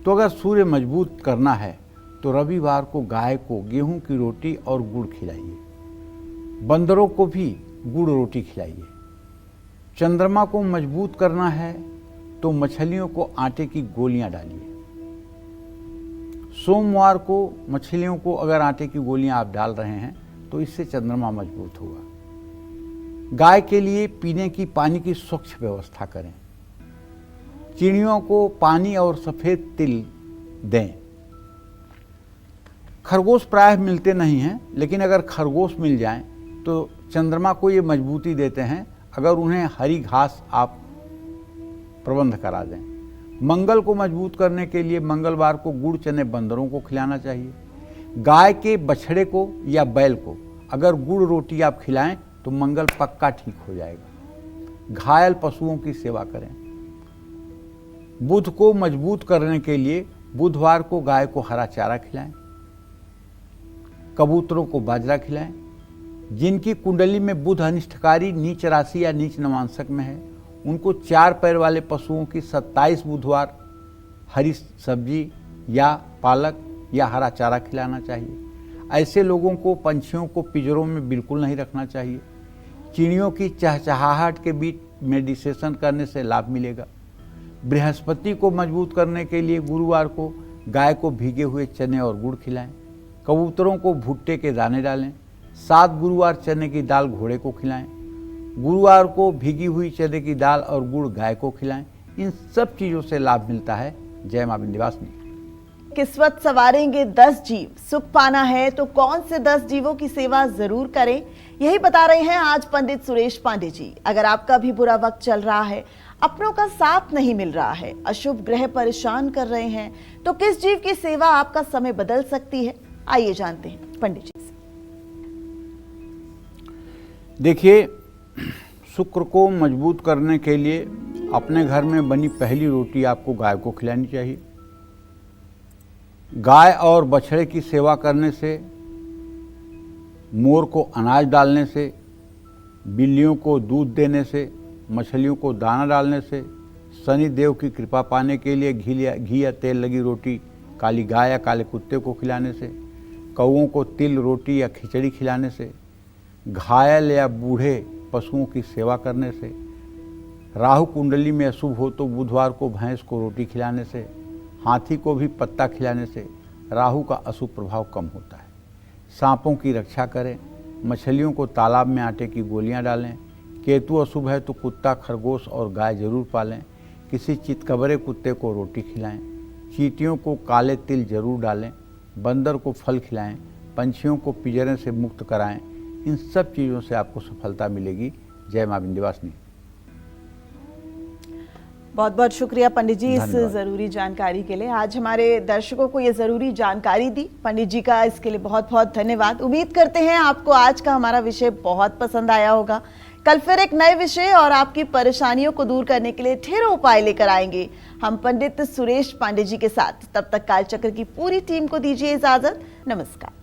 तो अगर सूर्य मजबूत करना है तो रविवार को गाय को गेहूं की रोटी और गुड़ खिलाइए, बंदरों को भी गुड़ रोटी खिलाइए। चंद्रमा को मजबूत करना है तो मछलियों को आटे की गोलियां डालिए। सोमवार को मछलियों को अगर आटे की गोलियां आप डाल रहे हैं तो इससे चंद्रमा मजबूत होगा। गाय के लिए पीने की पानी की स्वच्छ व्यवस्था करें। चिड़ियों को पानी और सफ़ेद तिल दें। खरगोश प्रायः मिलते नहीं हैं, लेकिन अगर खरगोश मिल जाएं तो चंद्रमा को ये मजबूती देते हैं अगर उन्हें हरी घास आप प्रबंध करा दें। मंगल को मजबूत करने के लिए मंगलवार को गुड़ चने बंदरों को खिलाना चाहिए। गाय के बछड़े को या बैल को अगर गुड़ रोटी आप खिलाएं तो मंगल पक्का ठीक हो जाएगा। घायल पशुओं की सेवा करें। बुध को मजबूत करने के लिए बुधवार को गाय को हरा चारा खिलाएं, कबूतरों को बाजरा खिलाएं। जिनकी कुंडली में बुध अनिष्टकारी नीच राशि या नीच नवांशक में है उनको 4 पैर वाले पशुओं की 27 बुधवार हरी सब्जी या पालक या हरा चारा खिलाना चाहिए। ऐसे लोगों को पंछियों को पिंजरों में बिल्कुल नहीं रखना चाहिए। चिड़ियों की चहचहाहट के बीच मेडिटेशन करने से लाभ मिलेगा। बृहस्पति को मजबूत करने के लिए गुरुवार को गाय को भीगे हुए चने और गुड़ खिलाएं। कबूतरों को भुट्टे के दाने डालें। 7 गुरुवार चने की दाल घोड़े को खिलाएं। गुरुवार को भीगी हुई चने की दाल और गुड़ गाय को खिलाएं। इन सब चीज़ों से लाभ मिलता है। जय मां विंध्यवासिनी। किस्मत संवारेंगे 10 जीव, सुख पाना है तो कौन से 10 जीवों की सेवा जरूर करें, यही बता रहे हैं आज पंडित सुरेश पांडे जी। अगर आपका भी बुरा वक्त चल रहा है, अपनों का साथ नहीं मिल रहा है, अशुभ ग्रह परेशान कर रहे हैं, तो किस जीव की सेवा आपका समय बदल सकती है, आइए जानते हैं पंडित जी से। देखिए, शुक्र को मजबूत करने के लिए अपने घर में बनी पहली रोटी आपको गाय को खिलानी चाहिए। गाय और बछड़े की सेवा करने से, मोर को अनाज डालने से, बिल्लियों को दूध देने से, मछलियों को दाना डालने से, शनि देव की कृपा पाने के लिए घी या तेल लगी रोटी काली गाय या काले कुत्ते को खिलाने से, कौओं को तिल रोटी या खिचड़ी खिलाने से, घायल या बूढ़े पशुओं की सेवा करने से, राहु कुंडली में अशुभ हो तो बुधवार को भैंस को रोटी खिलाने से, हाथी को भी पत्ता खिलाने से राहु का अशुभ प्रभाव कम होता है। सांपों की रक्षा करें। मछलियों को तालाब में आटे की गोलियां डालें। केतु अशुभ है तो कुत्ता, खरगोश और गाय जरूर पालें। किसी चितकबरे कुत्ते को रोटी खिलाएं। चींटियों को काले तिल जरूर डालें। बंदर को फल खिलाएं। पंछियों को पिंजरे से मुक्त कराएं। इन सब चीज़ों से आपको सफलता मिलेगी। जय मां विंध्यवासिनी। बहुत बहुत शुक्रिया पंडित जी इस जरूरी जानकारी के लिए। आज हमारे दर्शकों को ये जरूरी जानकारी दी, पंडित जी का इसके लिए बहुत बहुत धन्यवाद। उम्मीद करते हैं आपको आज का हमारा विषय बहुत पसंद आया होगा। कल फिर एक नए विषय और आपकी परेशानियों को दूर करने के लिए ढेरों उपाय लेकर आएंगे हम पंडित सुरेश पांडे जी के साथ। तब तक कालचक्र की पूरी टीम को दीजिए इजाजत। नमस्कार।